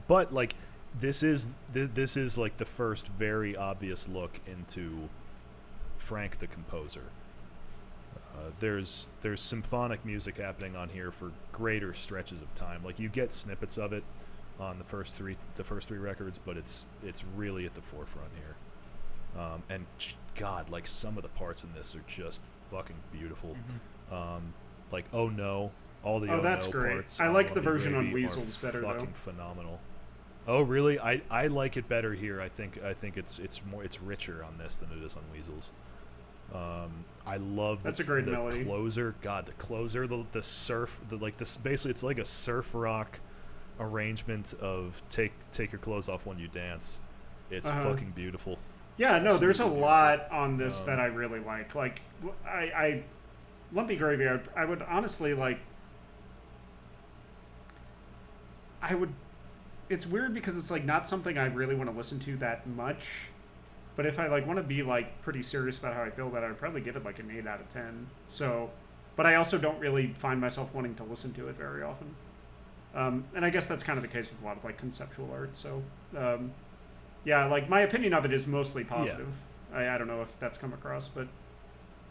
But like this is like the first very obvious look into Frank the composer. There's symphonic music happening on here for greater stretches of time. Like, you get snippets of it on the first three records, but it's really at the forefront here. And God, like, some of the parts in this are just fucking beautiful. Mm-hmm. Like, Oh No, all the that's No great. parts. I like the Lumpy version on Gravy Weasels better, fucking though. phenomenal. Oh really? I like it better here. I think it's richer on this than it is on Weasels. I love that's a great the melody. Closer. God, the closer, the surf, basically it's like a surf rock arrangement of take your clothes off when you dance. It's fucking beautiful. Yeah, no, there's a lot on this that I really like. Like, I Lumpy Gravy, I would honestly it's weird because it's like not something I really want to listen to that much. But if I want to be pretty serious about how I feel about it, I'd probably give it an 8 out of 10. So, but I also don't really find myself wanting to listen to it very often. And I guess that's kind of the case with a lot of conceptual art. So, my opinion of it is mostly positive. Yeah. I don't know if that's come across, but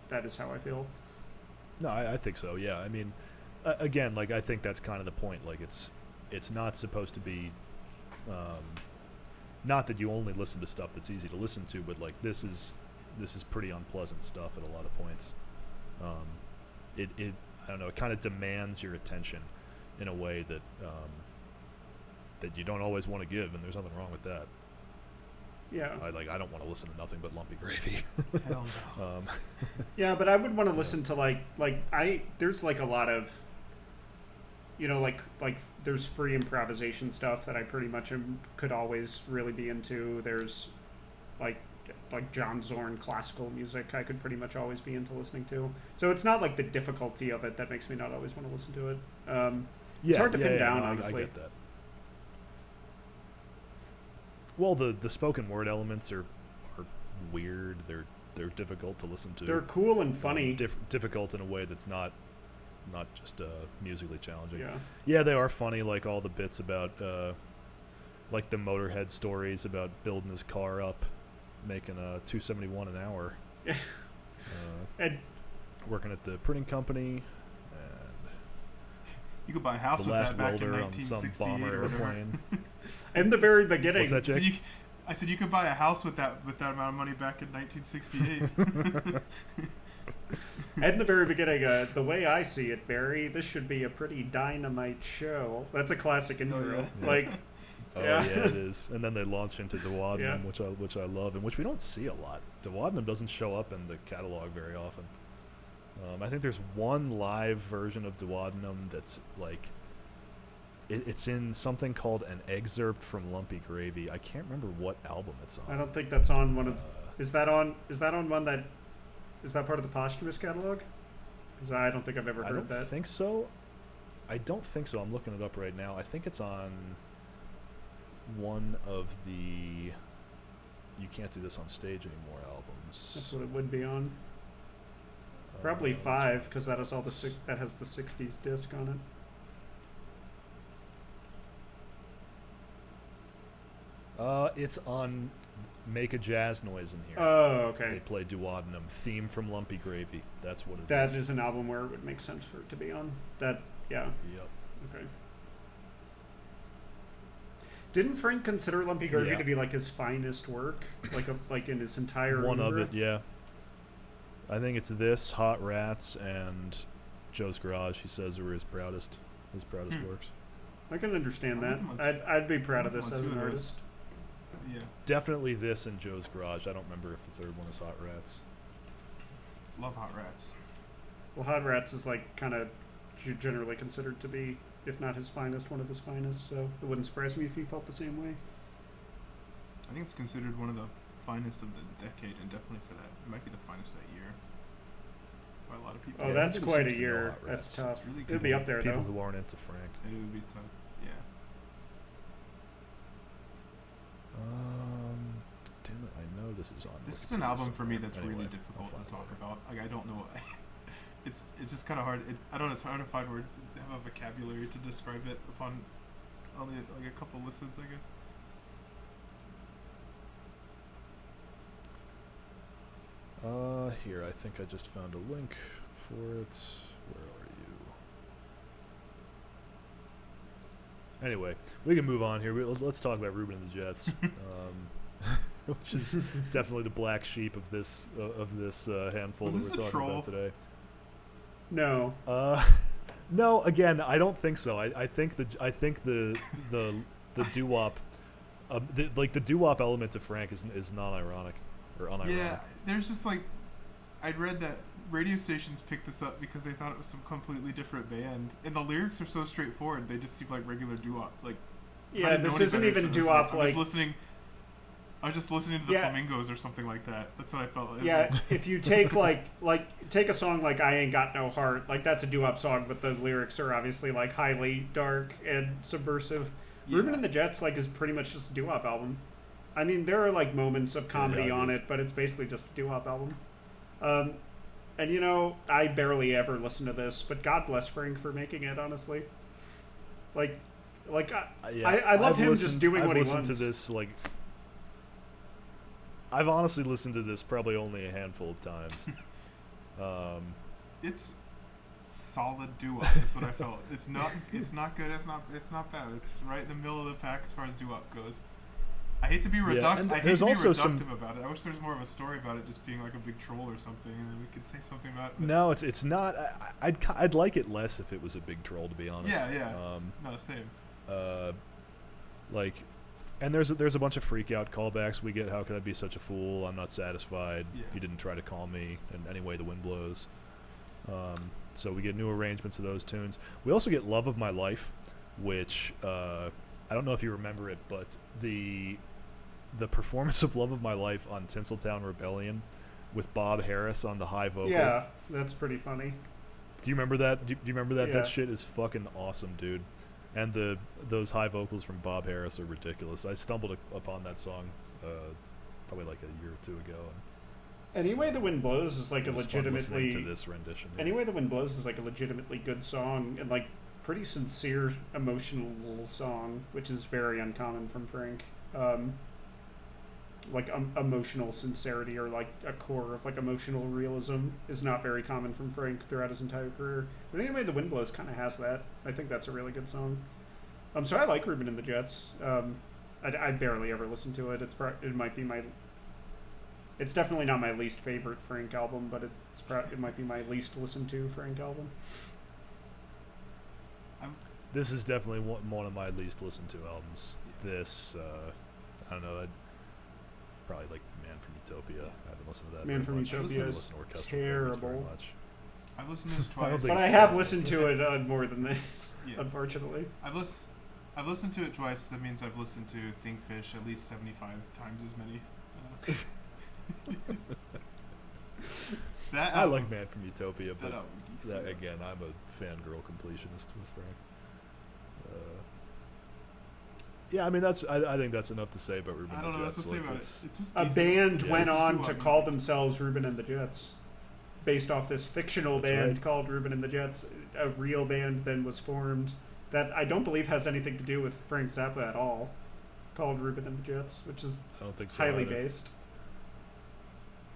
that is how I feel. No, I think so. Yeah, I mean, again, I think that's kind of the point. Like, it's not supposed to be. Not that you only listen to stuff that's easy to listen to, but this is pretty unpleasant stuff at a lot of points. It I don't know. It kind of demands your attention in a way that that you don't always want to give, and there's nothing wrong with that. Yeah. I don't want to listen to nothing but Lumpy Gravy. Hell no. Yeah, but I would want to listen to there's a lot of like there's free improvisation stuff that I pretty much could always really be into. There's like John Zorn classical music I could pretty much always be into listening to. So it's not like the difficulty of it that makes me not always want to listen to it. It's hard to pin down, honestly. I get that. Well, the spoken word elements are weird. They're difficult to listen to. They're cool and funny. Difficult in a way that's not just musically challenging. Yeah, they are funny, like all the bits about like the Motorhead stories about building his car up, making $271 an hour, and working at the printing company, and you could buy a house the with last that back in welder on some 1968 bomber or whatever. airplane. In the very beginning, What's that, Jake? I said you could buy a house with that amount of money back in 1968. at the very beginning, the way I see it, Barry, this should be a pretty dynamite show. That's a classic intro. Yeah. Like, yeah, it is. And then they launch into Duodenum, Yeah. which I love, and which we don't see a lot. Duodenum doesn't show up in the catalog very often. I think there's one live version of Duodenum that's like, it's in something called an excerpt from Lumpy Gravy. I can't remember what album it's on. I don't think that's on one of. Is that on one that? Is that part of the posthumous catalog? Because I don't think I've ever heard that. I don't think so. I'm looking it up right now. I think it's on one of the You Can't Do This on Stage Anymore albums. That's what it would be on. Probably 5, because that has all that has the 60s disc on it. It's on Make a Jazz Noise in here. Oh, okay. They play Duodenum, theme from Lumpy Gravy. That's what it is. That is an album where it would make sense for it to be on. That, yeah. Yep. Okay. Didn't Frank consider Lumpy Gravy to be like his finest work, like in his entire one oeuvre? of it? Yeah. I think it's this, Hot Rats, and Joe's Garage. He says were his proudest works. I can understand that. I'd be proud of this as an artist. Yeah. Definitely this and Joe's Garage. I don't remember if the third one is Hot Rats. Love Hot Rats. Well, Hot Rats is like kind of generally considered to be, if not his finest, one of his finest. So it wouldn't surprise me if he felt the same way. I think it's considered one of the finest of the decade, and definitely for that, it might be the finest of that year. By a lot of people. Oh, that's quite a year. That's tough. Really It'd be up there People though. who aren't into Frank. It would be some. Yeah. Damn it! I know this is on. This is an album for me somewhere. that's Anyway, really I'll difficult find to it talk later. about. Like I don't know. It's just kind of hard. I don't know. It's hard to find words, to have a vocabulary to describe it upon only like a couple listens, I guess. Here, I think I just found a link for it. Where are you? Anyway, we can move on here. Let's talk about Ruben and the Jets, which is definitely the black sheep of this handful Was that this we're a talking troll? about today. No. No. Again, I don't think so. I think the doo-wop, the doo-wop element of Frank is non-ironic or unironic. Yeah, there's just like, I'd read that radio stations picked this up because they thought it was some completely different band, and the lyrics are so straightforward. They just seem like regular doo-wop. Like, Yeah, this isn't even doo-wop. I was just listening to the Flamingos or something like that. That's what I felt. Yeah, if you take take a song like I Ain't Got No Heart, like that's a doo-wop song, but the lyrics are obviously like highly dark and subversive. Yeah. Ruben and the Jets is pretty much just a doo-wop album. I mean, there are like moments of comedy on it, but it's basically just a doo-wop album. And I barely ever listen to this, but God bless Frank for making it. Honestly, I love him just doing what he wants. I've listened to this I've honestly listened to this probably only a handful of times. It's solid doo-wop. That's what I felt. It's not good. It's not bad. It's right in the middle of the pack as far as doo-wop goes. I hate to be reductive. I hate to be reductive about it. I wish there was more of a story about it just being like a big troll or something, and then we could say something about it. No, it's not. I'd like it less if it was a big troll, to be honest. Yeah. No, same. And there's a bunch of freak out callbacks we get. How can I be such a fool? I'm not satisfied. Yeah. You didn't try to call me in any way the wind blows. So we get new arrangements of those tunes. We also get Love of My Life, which I don't know if you remember it, but the performance of Love of My Life on Tinseltown Rebellion with Bob Harris on the high vocal. Yeah, that's pretty funny. Do you remember that? Do you remember that? Yeah. That shit is fucking awesome, dude. And those high vocals from Bob Harris are ridiculous. I stumbled upon that song probably like a year or two ago. Any Way the Wind Blows is like a It was fun listening legitimately to this rendition. Any Way the Wind Blows is like a legitimately good song and like pretty sincere, emotional song, which is very uncommon from Frank. Like emotional sincerity or like a core of like emotional realism is not very common from Frank throughout his entire career. But Anyway, The Wind Blows kind of has that. I think that's a really good song. So I like Ruben and the Jets. I barely ever listen to it. It might be my. It's definitely not my least favorite Frank album, but it might be my least listened to Frank album. This is definitely one of my least listened to albums. This I don't know. I'd probably like Man from Utopia. I haven't listened to that. Man very from much. Utopia I is listen to Orchestral Fragments very terrible. much. I've listened to this I don't twice. think But I have listened to it more than this, Yeah. unfortunately. I've listened to it twice. That means I've listened to Think Fish at least 75 times as many. That I album- like Man from Utopia, that but album geeks me out. again, I'm a fangirl completionist with Frank. Yeah, I mean I think that's enough to say about Ruben I the don't know what Jets. to say Like, about it. it's- It's just A decent. band Yeah, went it's on so to amazing. call themselves Ruben and the Jets, based off this fictional That's band right. called Ruben and the Jets. A real band then was formed that I don't believe has anything to do with Frank Zappa at all, called Ruben and the Jets, which is I don't think so. highly either. based.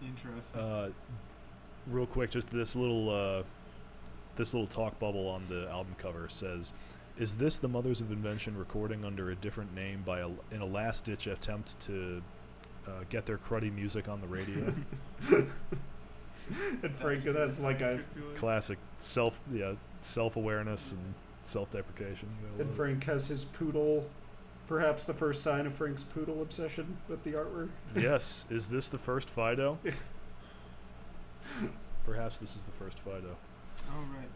Interesting. Real quick, just this little talk bubble on the album cover says, "Is this the Mothers of Invention recording under a different name in a last-ditch attempt to get their cruddy music on the radio?" And Frank has like a Classic self-awareness and self-deprecation. You gotta and love it. Frank has his poodle, perhaps the first sign of Frank's poodle obsession with the artwork. Yes, is this the first Fido? Perhaps this is the first Fido. Oh right.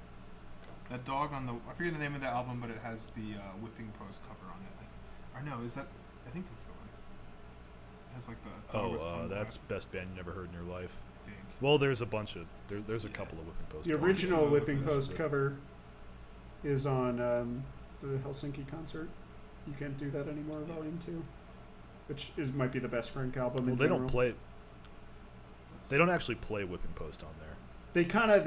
That dog on the I forget the name of that album, but it has the whipping post cover on it. Or no, is that? I think that's the one. It has like the dog with Oh, that's sunglasses, Best Band You Never Heard in Your Life. I think. Well, there's a bunch of there's a Yeah. couple of whipping posts. The Those original are Whipping finished, Post but- cover is on the Helsinki concert. You Can't Do That Anymore, Volume 2, which might be the best Frank album. Well, in they general. don't play. They don't actually play whipping post on there. They kind of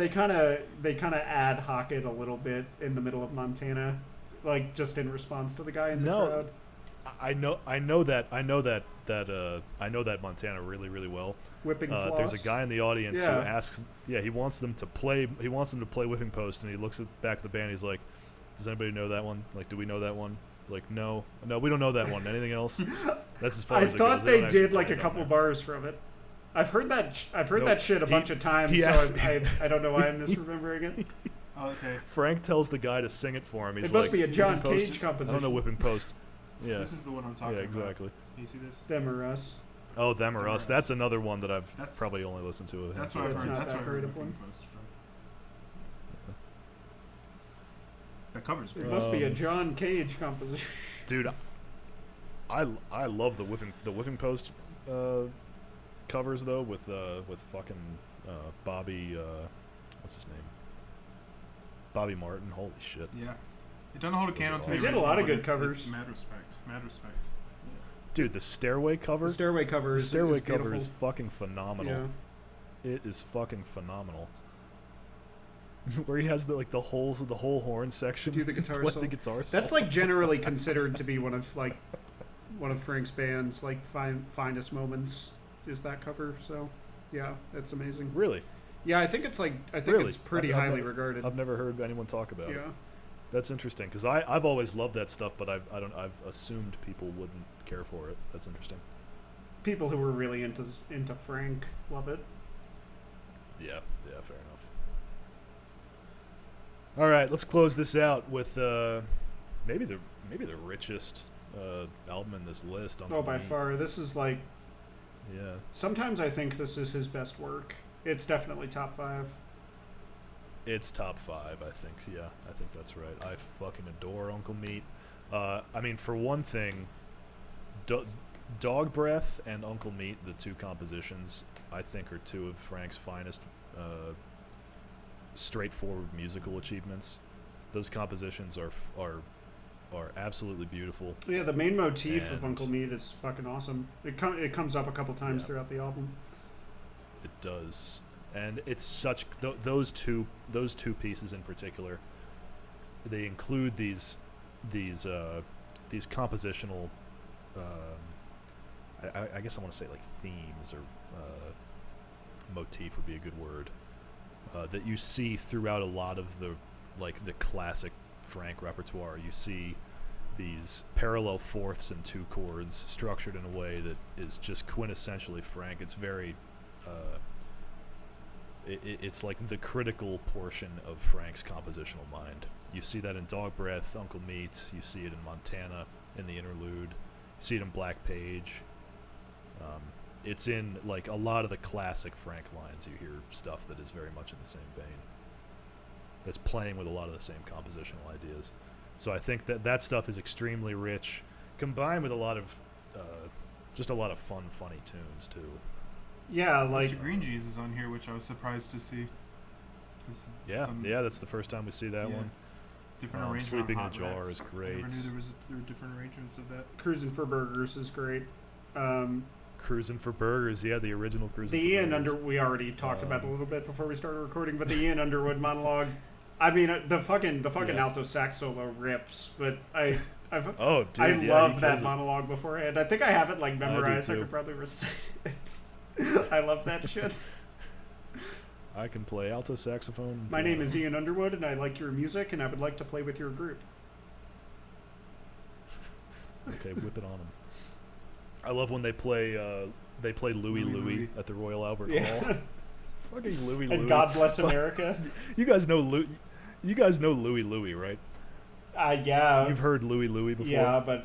ad hoc it a little bit in the middle of Montana, like just in response to the guy in the No. crowd. I know that Montana really, really well. Whipping floss. There's a guy in the audience who Yeah. asks, he wants them to play whipping post, and he looks at back at the band. He's like, "Does anybody know that one? Like, do we know that one?" Like, no, we don't know that one. Anything else? That's as far I as it thought goes. they don't actually did like play a it on couple there. bars from it. I've heard that. I've heard Nope. that shit a bunch of times. he So asked- I don't know why I'm misremembering it. Oh, okay. Frank tells the guy to sing it for him. He's It must like, be a John "Whipping post?" Cage composition. I don't know whipping post. Yeah, This is the one I'm talking yeah, about. exactly. Can you see this? Them or Us. Oh, Them or Them or Us. Us. That's another one that I've That's- probably only listened to. A That's handful what I've of It's heard. not times. That's that what I great heard of Whipping one. Post from. That cover's It great. must be a John Cage composition. Dude, I love the whipping post covers though with fucking Bobby what's his name? Bobby Martin. Holy shit. Yeah. It doesn't hold a candle to the They did a original, lot of but good it's covers. Mad respect. Mad respect. Dude, the Stairway cover. The Stairway cover The is Stairway is cover beautiful. is fucking phenomenal. Yeah. It is fucking phenomenal. Where he has the whole horn section. Do the guitar play solo. the guitar That's solo. like generally considered to be one of Frank's band's like finest moments is that cover. So yeah, it's amazing. Really. Yeah, I think it's Really? it's pretty I've highly never- regarded. I've never heard anyone talk about it. Yeah. That's interesting because I've always loved that stuff, but I've assumed people wouldn't care for it. That's interesting. People who were really into Frank love it. Yeah, fair enough. All right, let's close this out with maybe the richest album in this list. On Oh, the by main- far, this is like. Yeah, Sometimes I think this is his best work. It's definitely top 5. It's top 5, I think. Yeah, I think that's right. I fucking adore Uncle Meat. I mean, for one thing, Dog Breath and Uncle Meat, the two compositions, I think are two of Frank's finest straightforward musical achievements. Those compositions are absolutely beautiful. Yeah, the main motif of Uncle Meat is fucking awesome. It comes up a couple times throughout the album. It does, and it's such those two pieces in particular. They include these compositional. I guess I want to say like themes or motif would be a good word that you see throughout a lot of the classic Frank repertoire. You see these parallel fourths and two chords structured in a way that is just quintessentially Frank. It's very it's like the critical portion of Frank's compositional mind. You see that in Dog Breath, Uncle Meat. You see it in Montana in the interlude. You see it in Black Page. It's in like a lot of the classic Frank lines. You hear stuff that is very much in the same vein. That's playing with a lot of the same compositional ideas. So I think that stuff is extremely rich, combined with a lot of just a lot of fun, funny tunes too. Yeah, like Mr. Green Jeans is on here, which I was surprised to see. Yeah, that's the first time we see that one. Different arrangement. Sleeping in a Hot Jar Rats. is great. I never knew there were different arrangements of that. Cruising for Burgers is great. Cruising for Burgers, yeah, the original Cruising The for Ian Burgers. We already talked about it a little bit before we started recording, but the Ian Underwood monologue. I mean, the fucking alto sax solo rips, but I love that monologue beforehand. I think I have it like memorized. I could probably recite it. I love that shit. I can play alto saxophone. My name is Ian Underwood, and I like your music, and I would like to play with your group. Okay, whip it on them. I love when they play Louie Louie at the Royal Albert Hall. Fucking Louie Louie. And God Bless America. You guys know Louie Louie, right? Yeah. You've heard Louie Louie before? Yeah, but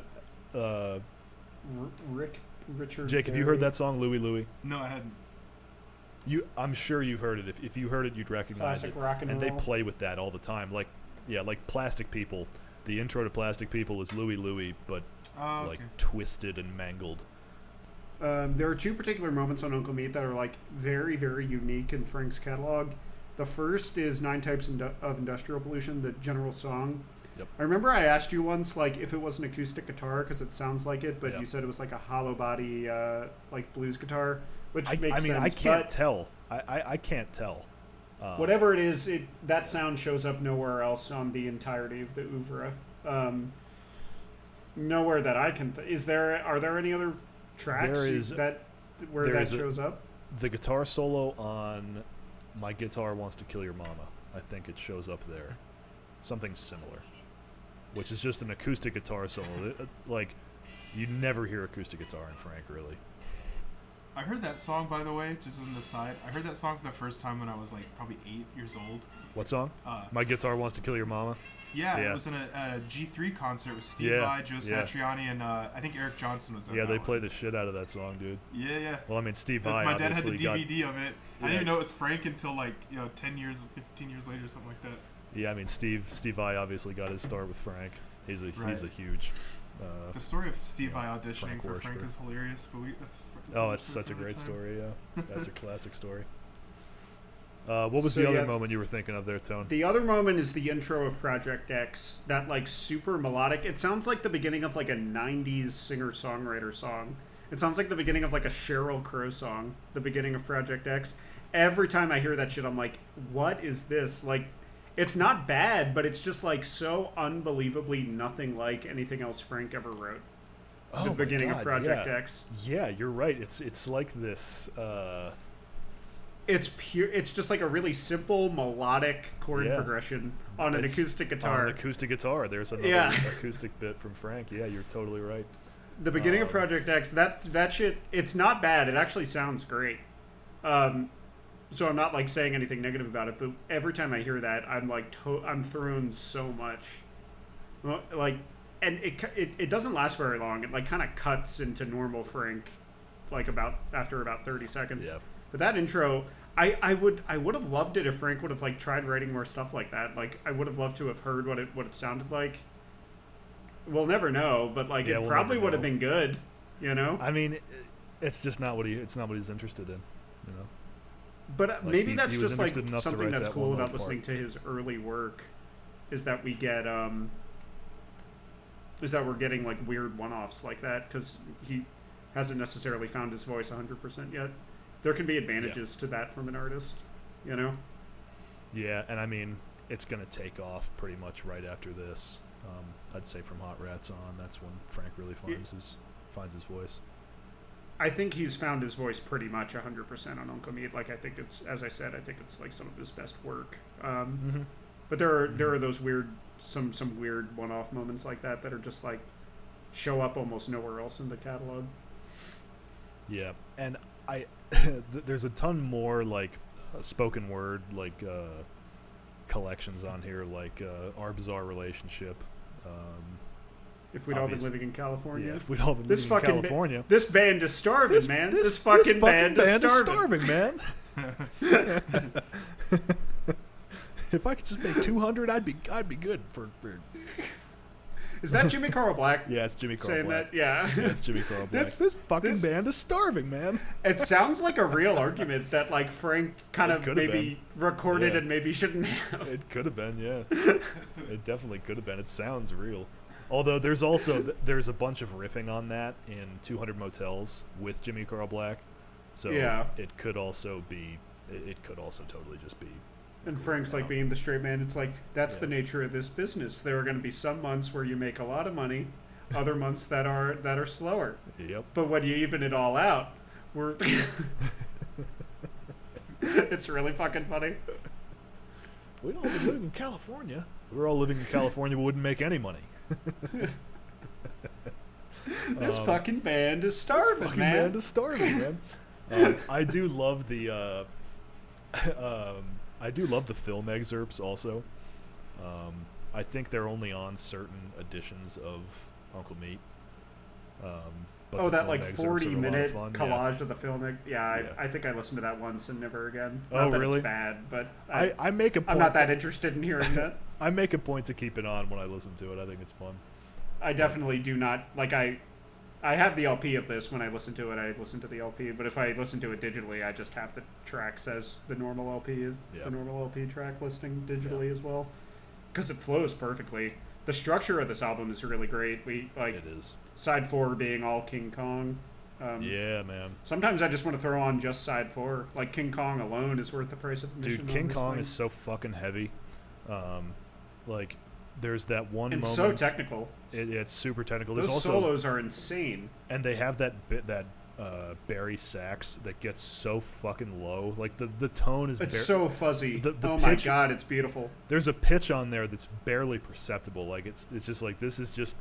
Richard. Jake, have you heard that song, Louie Louie? No, I hadn't. I'm sure you've heard it. If you heard it, you'd recognize Classic it. rock and roll. They play with that all the time. Like Plastic People. The intro to Plastic People is Louie Louie, but twisted and mangled. There are two particular moments on Uncle Meat that are like very, very unique in Frank's catalog. The first is 9 Types of Industrial Pollution, the general song. Yep. I remember I asked you once like if it was an acoustic guitar because it sounds like it, but Yep. you said it was like a hollow body like blues guitar, which makes sense. I mean, I can't tell. I can't tell. Whatever it is, that sound shows up nowhere else on the entirety of the oeuvre. Nowhere that I can. Are there any other tracks that shows up? The guitar solo on My Guitar Wants to Kill Your Mama. I think it shows up there. Something similar, which is just an acoustic guitar solo. Like you never hear acoustic guitar in Frank, really. I heard that song, by the way, just as an aside. I heard that song for the first time when I was like probably 8 years old. What song? My Guitar Wants to Kill Your Mama? Yeah, it was in a G3 concert with Steve Vai, Joe Satriani, and I think Eric Johnson was there. Yeah, they play the shit out of that song, dude. Yeah. Well, I mean, Steve Vai my dad had the obviously DVD of it. I didn't even know it was Frank until 10 years, 15 years later, something like that. Yeah, I mean, Steve Vai obviously got his start with Frank. He's a huge. The story of Steve Vai auditioning for Frank is hilarious, but it's such a great story. Yeah, that's a classic story. What was the other moment you were thinking of there, Tone? The other moment is the intro of Project X. That like super melodic. It sounds like the beginning of like a '90s singer-songwriter song. It sounds like the beginning of like a Sheryl Crow song. The beginning of Project X. Every time I hear that shit, I'm like, what is this? Like, it's not bad, but it's just like so unbelievably nothing like anything else Frank ever wrote. The beginning of Project X. Yeah, you're right. It's like this. It's pure. It's just like a really simple melodic chord progression on an acoustic guitar. On an acoustic guitar. There's another acoustic bit from Frank. Yeah, you're totally right. The beginning of Project X. That shit. It's not bad. It actually sounds great. So I'm not like saying anything negative about it, but every time I hear that, I'm like I'm thrown so much. Like, and it doesn't last very long. It like kind of cuts into normal Frank, like after about 30 seconds. Yeah. But that intro, I would have loved it if Frank would have like tried writing more stuff like that. Like I would have loved to have heard what it sounded like. We'll never know, but like it probably would have been good, you know. I mean, it's just not what he's interested in, you know. But like maybe that's just like something that's that cool about listening to his early work, is that we get is that we're getting like weird one-offs like that because he hasn't necessarily found his voice 100% yet. There can be advantages to that from an artist, you know? Yeah, and I mean, it's going to take off pretty much right after this. I'd say from Hot Rats on, that's when Frank really finds his voice. I think he's found his voice pretty much 100% on Uncle Meat. Like, I think it's, as I said, I think it's like some of his best work. But there are those weird, some weird one-off moments like that are just like show up almost nowhere else in the catalog. Yeah, and there's a ton more like spoken word like collections on here, like Our Bizarre Relationship. If we'd all been living in California. Yeah, if we'd all been living in California. This band is starving, man. This fucking band is starving, man. If I could just make 200, I'd be good for. Is that Jimmy Carl Black? Yeah, it's Jimmy Carl saying Black. That? Yeah, it's Jimmy Carl Black. This fucking band is starving, man. It sounds like a real argument that like Frank kind of maybe recorded and maybe shouldn't have. It could have been, yeah. It definitely could have been. It sounds real. Although there's a bunch of riffing on that in 200 Motels with Jimmy Carl Black, so it could also totally just be. And Frank's like being the straight man. It's like that's the nature of this business. There are going to be some months where you make a lot of money, other months that are slower. Yep. But when you even it all out, it's really fucking funny. We all live in California. If we were all living in California, we wouldn't make any money. This fucking band is starving, this fucking band is starving, man. I do love the film excerpts also. I think they're only on certain editions of Uncle Meat. But that like 40-minute collage of the film. I think I listened to that once and never again. Not that really? It's bad, but I make a point. I'm not that interested in hearing that. I make a point to keep it on when I listen to it. I think it's fun. I definitely do not like. I have the LP of this. When I listen to it, I listen to the LP. But if I listen to it digitally, I just have the tracks as the normal LP is the normal LP track listing digitally as well, because it flows perfectly. The structure of this album is really great. It is. Side 4 being all King Kong. Yeah, man. Sometimes I just want to throw on just Side 4. Like King Kong alone is worth the price of admission. Dude, King Kong is so fucking heavy. Like, there's that one moment. It's so technical. It's super technical. Those There's also solos are insane. And they have that Barry sax that gets so fucking low. Like the tone is. It's so fuzzy. The oh pitch, my god, it's beautiful. There's a pitch on there that's barely perceptible. Like it's just like this is just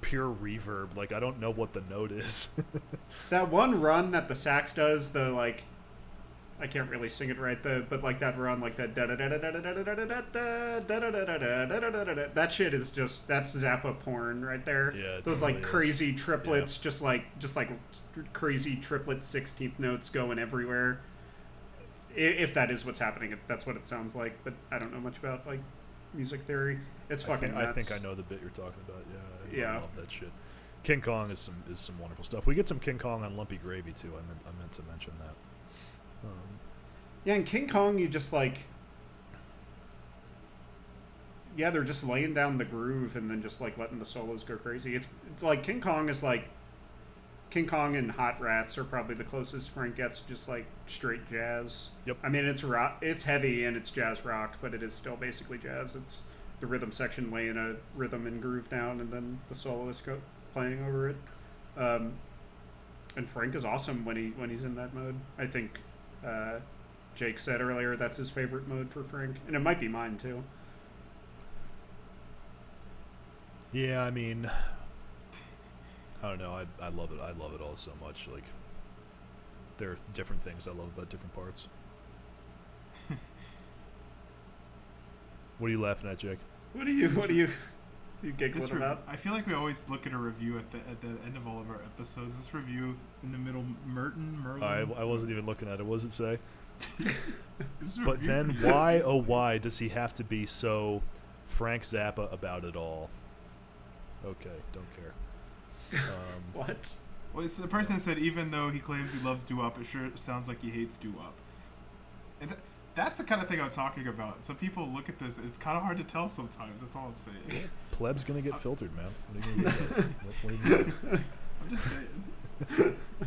pure reverb. Like I don't know what the note is. That one run that the sax does, the like. I can't really sing it right, but like that run, like that that shit is just that's Zappa porn right there. Yeah, those totally like crazy triplets, just like crazy triplet 16th notes going everywhere. If that is what's happening, that's what it sounds like. But I don't know much about like music theory. It's fucking nuts. I think I know the bit you're talking about. Yeah, I love that shit. King Kong is some wonderful stuff. We get some King Kong on Lumpy Gravy too. I meant to mention that. Yeah, and King Kong, you just like... Yeah, they're just laying down the groove and then just like letting the solos go crazy. It's like King Kong is like... King Kong and Hot Rats are probably the closest Frank gets to just like straight jazz. Yep. I mean, it's rock, it's heavy and it's jazz rock, but it is still basically jazz. It's the rhythm section laying a rhythm and groove down and then the soloist playing over it. And Frank is awesome when he's in that mode. I think... Jake said earlier that's his favorite mode for Frank, and it might be mine too. Yeah, I mean, I don't know. I love it. I love it all so much. Like, there are different things I love about different parts. What are you laughing at, Jake? What are you giggling about? I feel like we always look at a review at the end of all of our episodes. This review in the middle, Merlin. I wasn't even looking at it. What does it say? But then why, oh why, does he have to be so Frank Zappa about it all? Okay, don't care. What? Well, it's the person said even though he claims he loves doo-wop, it sure sounds like he hates doo-wop. And that's the kind of thing I'm talking about. Some people look at this, it's kind of hard to tell sometimes. That's all I'm saying. Pleb's gonna get filtered, man. What are you gonna do? What do you mean? I'm just saying.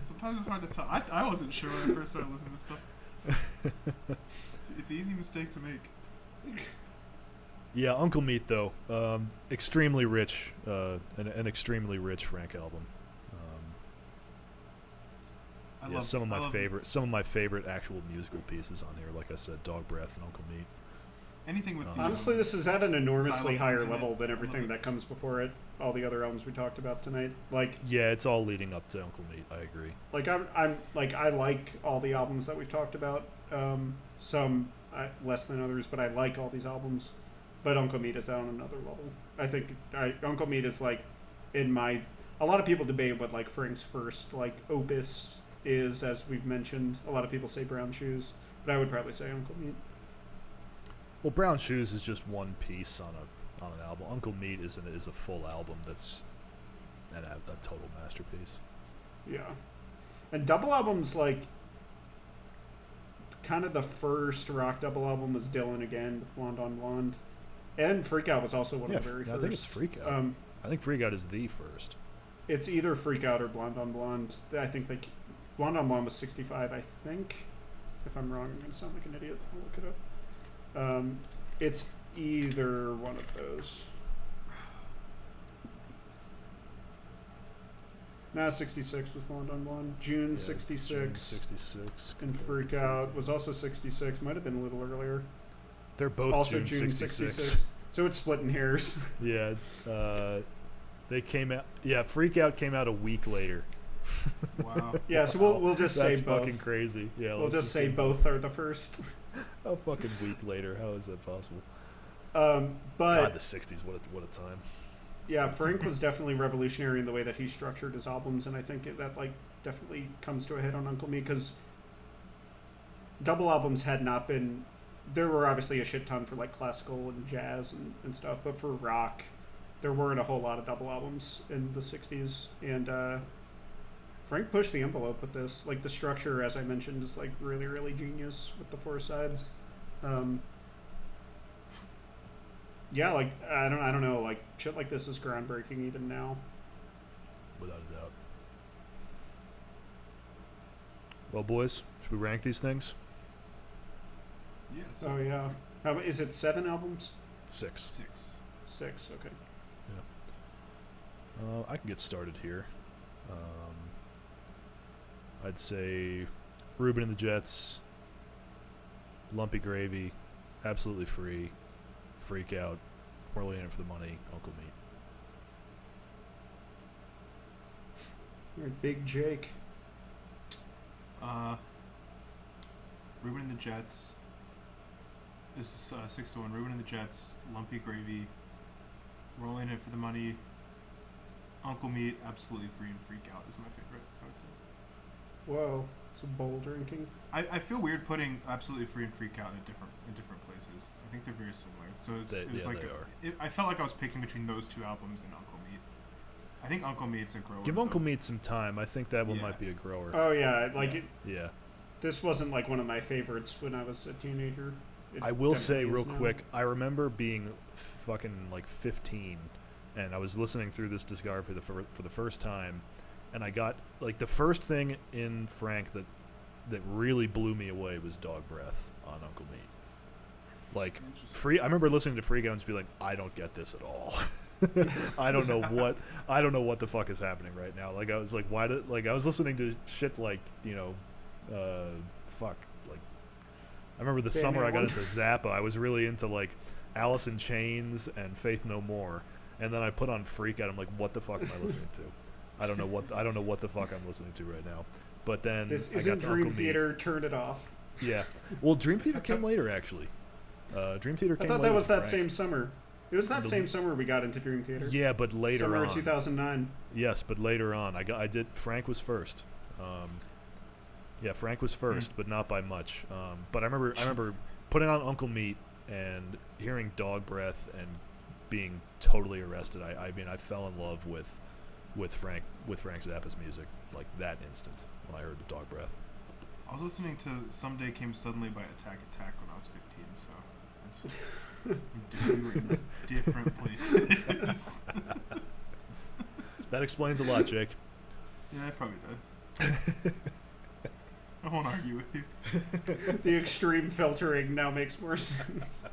Sometimes it's hard to tell. I wasn't sure when I first started listening to stuff. It's an easy mistake to make. Yeah, Uncle Meat though, extremely rich, an extremely rich Frank album. Some of my favorite actual musical pieces on here. Like I said, Dog Breath and Uncle Meat. Anything with honestly, this is at an enormously higher level than everything that comes before it. All the other albums we talked about tonight, yeah, it's all leading up to Uncle Meat. I agree. I like all the albums that we've talked about. Some less than others, but I like all these albums. But Uncle Meat is on another level. I think Uncle Meat is a lot of people debate what Frank's first opus is, as we've mentioned. A lot of people say Brown Shoes, but I would probably say Uncle Meat. Well, Brown Shoes is just one piece on an album. Uncle Meat is a full album that's a total masterpiece. Yeah, and double albums kind of the first rock double album was Dylan Again with Blonde on Blonde, and Freak Out was also one of the very first. I think it's Freak Out. I think Freak Out is the first. It's either Freak Out or Blonde on Blonde. I think Blonde on Blonde was 65, I think. If I'm wrong, I'm going to sound like an idiot. I'll look it up. It's either one of those. 66 was Blonde on Blonde. June 66. June 66. And Freak Out was also 66. Might have been a little earlier. They're both also June 66. So it's splitting hairs. Yeah. They came out. Yeah, Freak Out came out a week later. Wow. Yeah, so we'll just say both. That's fucking crazy. Yeah, we'll just say both are the first. A fucking week later. How is that possible? But God, the 60s. What a time. Yeah, Frank was definitely revolutionary in the way that he structured his albums, and I think that definitely comes to a head on Uncle Me, because double albums had not been. There were obviously a shit ton for classical and jazz and stuff, but for rock, there weren't a whole lot of double albums in the 60s, and Frank pushed the envelope with this. The structure, as I mentioned, is really, really genius with the four sides. Yeah, I don't know, shit like this is groundbreaking even now. Without a doubt. Well, boys, should we rank these things? Yes. Oh yeah. Is it 7 albums? 6. 6. Okay. Yeah. I can get started here. I'd say Ruben and the Jets, Lumpy Gravy, Absolutely Free, Freak Out, We're in it for the money, Uncle Meat. All right, Big Jake. Ruben and the Jets. This is 6-1. Ruben and the Jets, Lumpy Gravy, Rolling It for the Money, Uncle Meat, Absolutely Free, and Freak Out is my favorite, I would say. Whoa, it's a bold ranking. I feel weird putting Absolutely Free and Freak Out in different places. I think they're very similar. So I felt like I was picking between those two albums and Uncle Meat. I think Uncle Meat's a grower. Give Uncle Meat some time. I think that one might be a grower. Oh yeah, Yeah. This wasn't one of my favorites when I was a teenager. I will say real quick, I remember being fucking 15, and I was listening through this discography for the first time, and I got the first thing in Frank that really blew me away was Dog Breath on Uncle Meat. I remember listening to Freak Out and just be like, I don't get this at all. I don't know what the fuck is happening right now. I was I was listening to shit I remember the summer I got into Zappa. I was really into Alice in Chains and Faith No More, and then I put on Freak Out. I'm like, what the fuck am I listening to? I don't know what the fuck I'm listening to right now. But then this isn't Dream Theater. Turn it off. Yeah. Well, Dream Theater came later, actually. Dream Theater came later. I thought that was that same summer. It was that same summer we got into Dream Theater. Yeah, but later summer on. Summer 2009. Yes, but later on. I did. Frank was first. Yeah, Frank was first, but not by much. But I remember putting on Uncle Meat and hearing Dog Breath and being totally arrested. I mean, I fell in love with Frank Zappa's music like that instant when I heard the Dog Breath. I was listening to Someday Came Suddenly by Attack Attack when I was 15, so we were in different places. That explains a lot, Jake. Yeah, it probably does. I won't argue with you. The extreme filtering now makes more sense.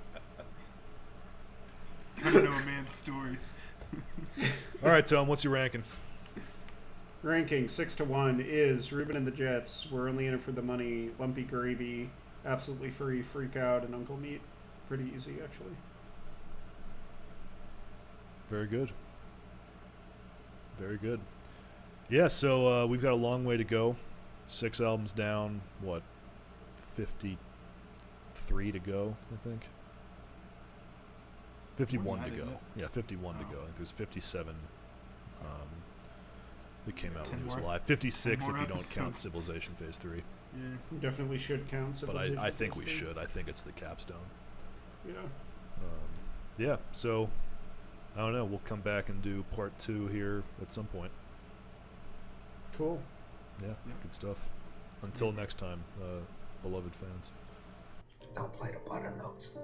Gotta know a man's story. All right, Tom, what's your ranking? Ranking 6-1 is Ruben and the Jets. We're only in it for the money. Lumpy Gravy, Absolutely Free, Freak Out, and Uncle Meat. Pretty easy, actually. Very good. Very good. Yeah, so we've got a long way to go. 6 albums down. What? 53 to go, I think. 51 to go. Yeah, 51 to go. I think there's 57 that came out when he was alive. 56 if you don't count Civilization Phase 3. Yeah, definitely should count Civilization. But I think we should. I think it's the capstone. Yeah. Yeah, so I don't know. We'll come back and do part 2 here at some point. Cool. Yeah, good stuff. Until next time, beloved fans. Don't play the butter notes.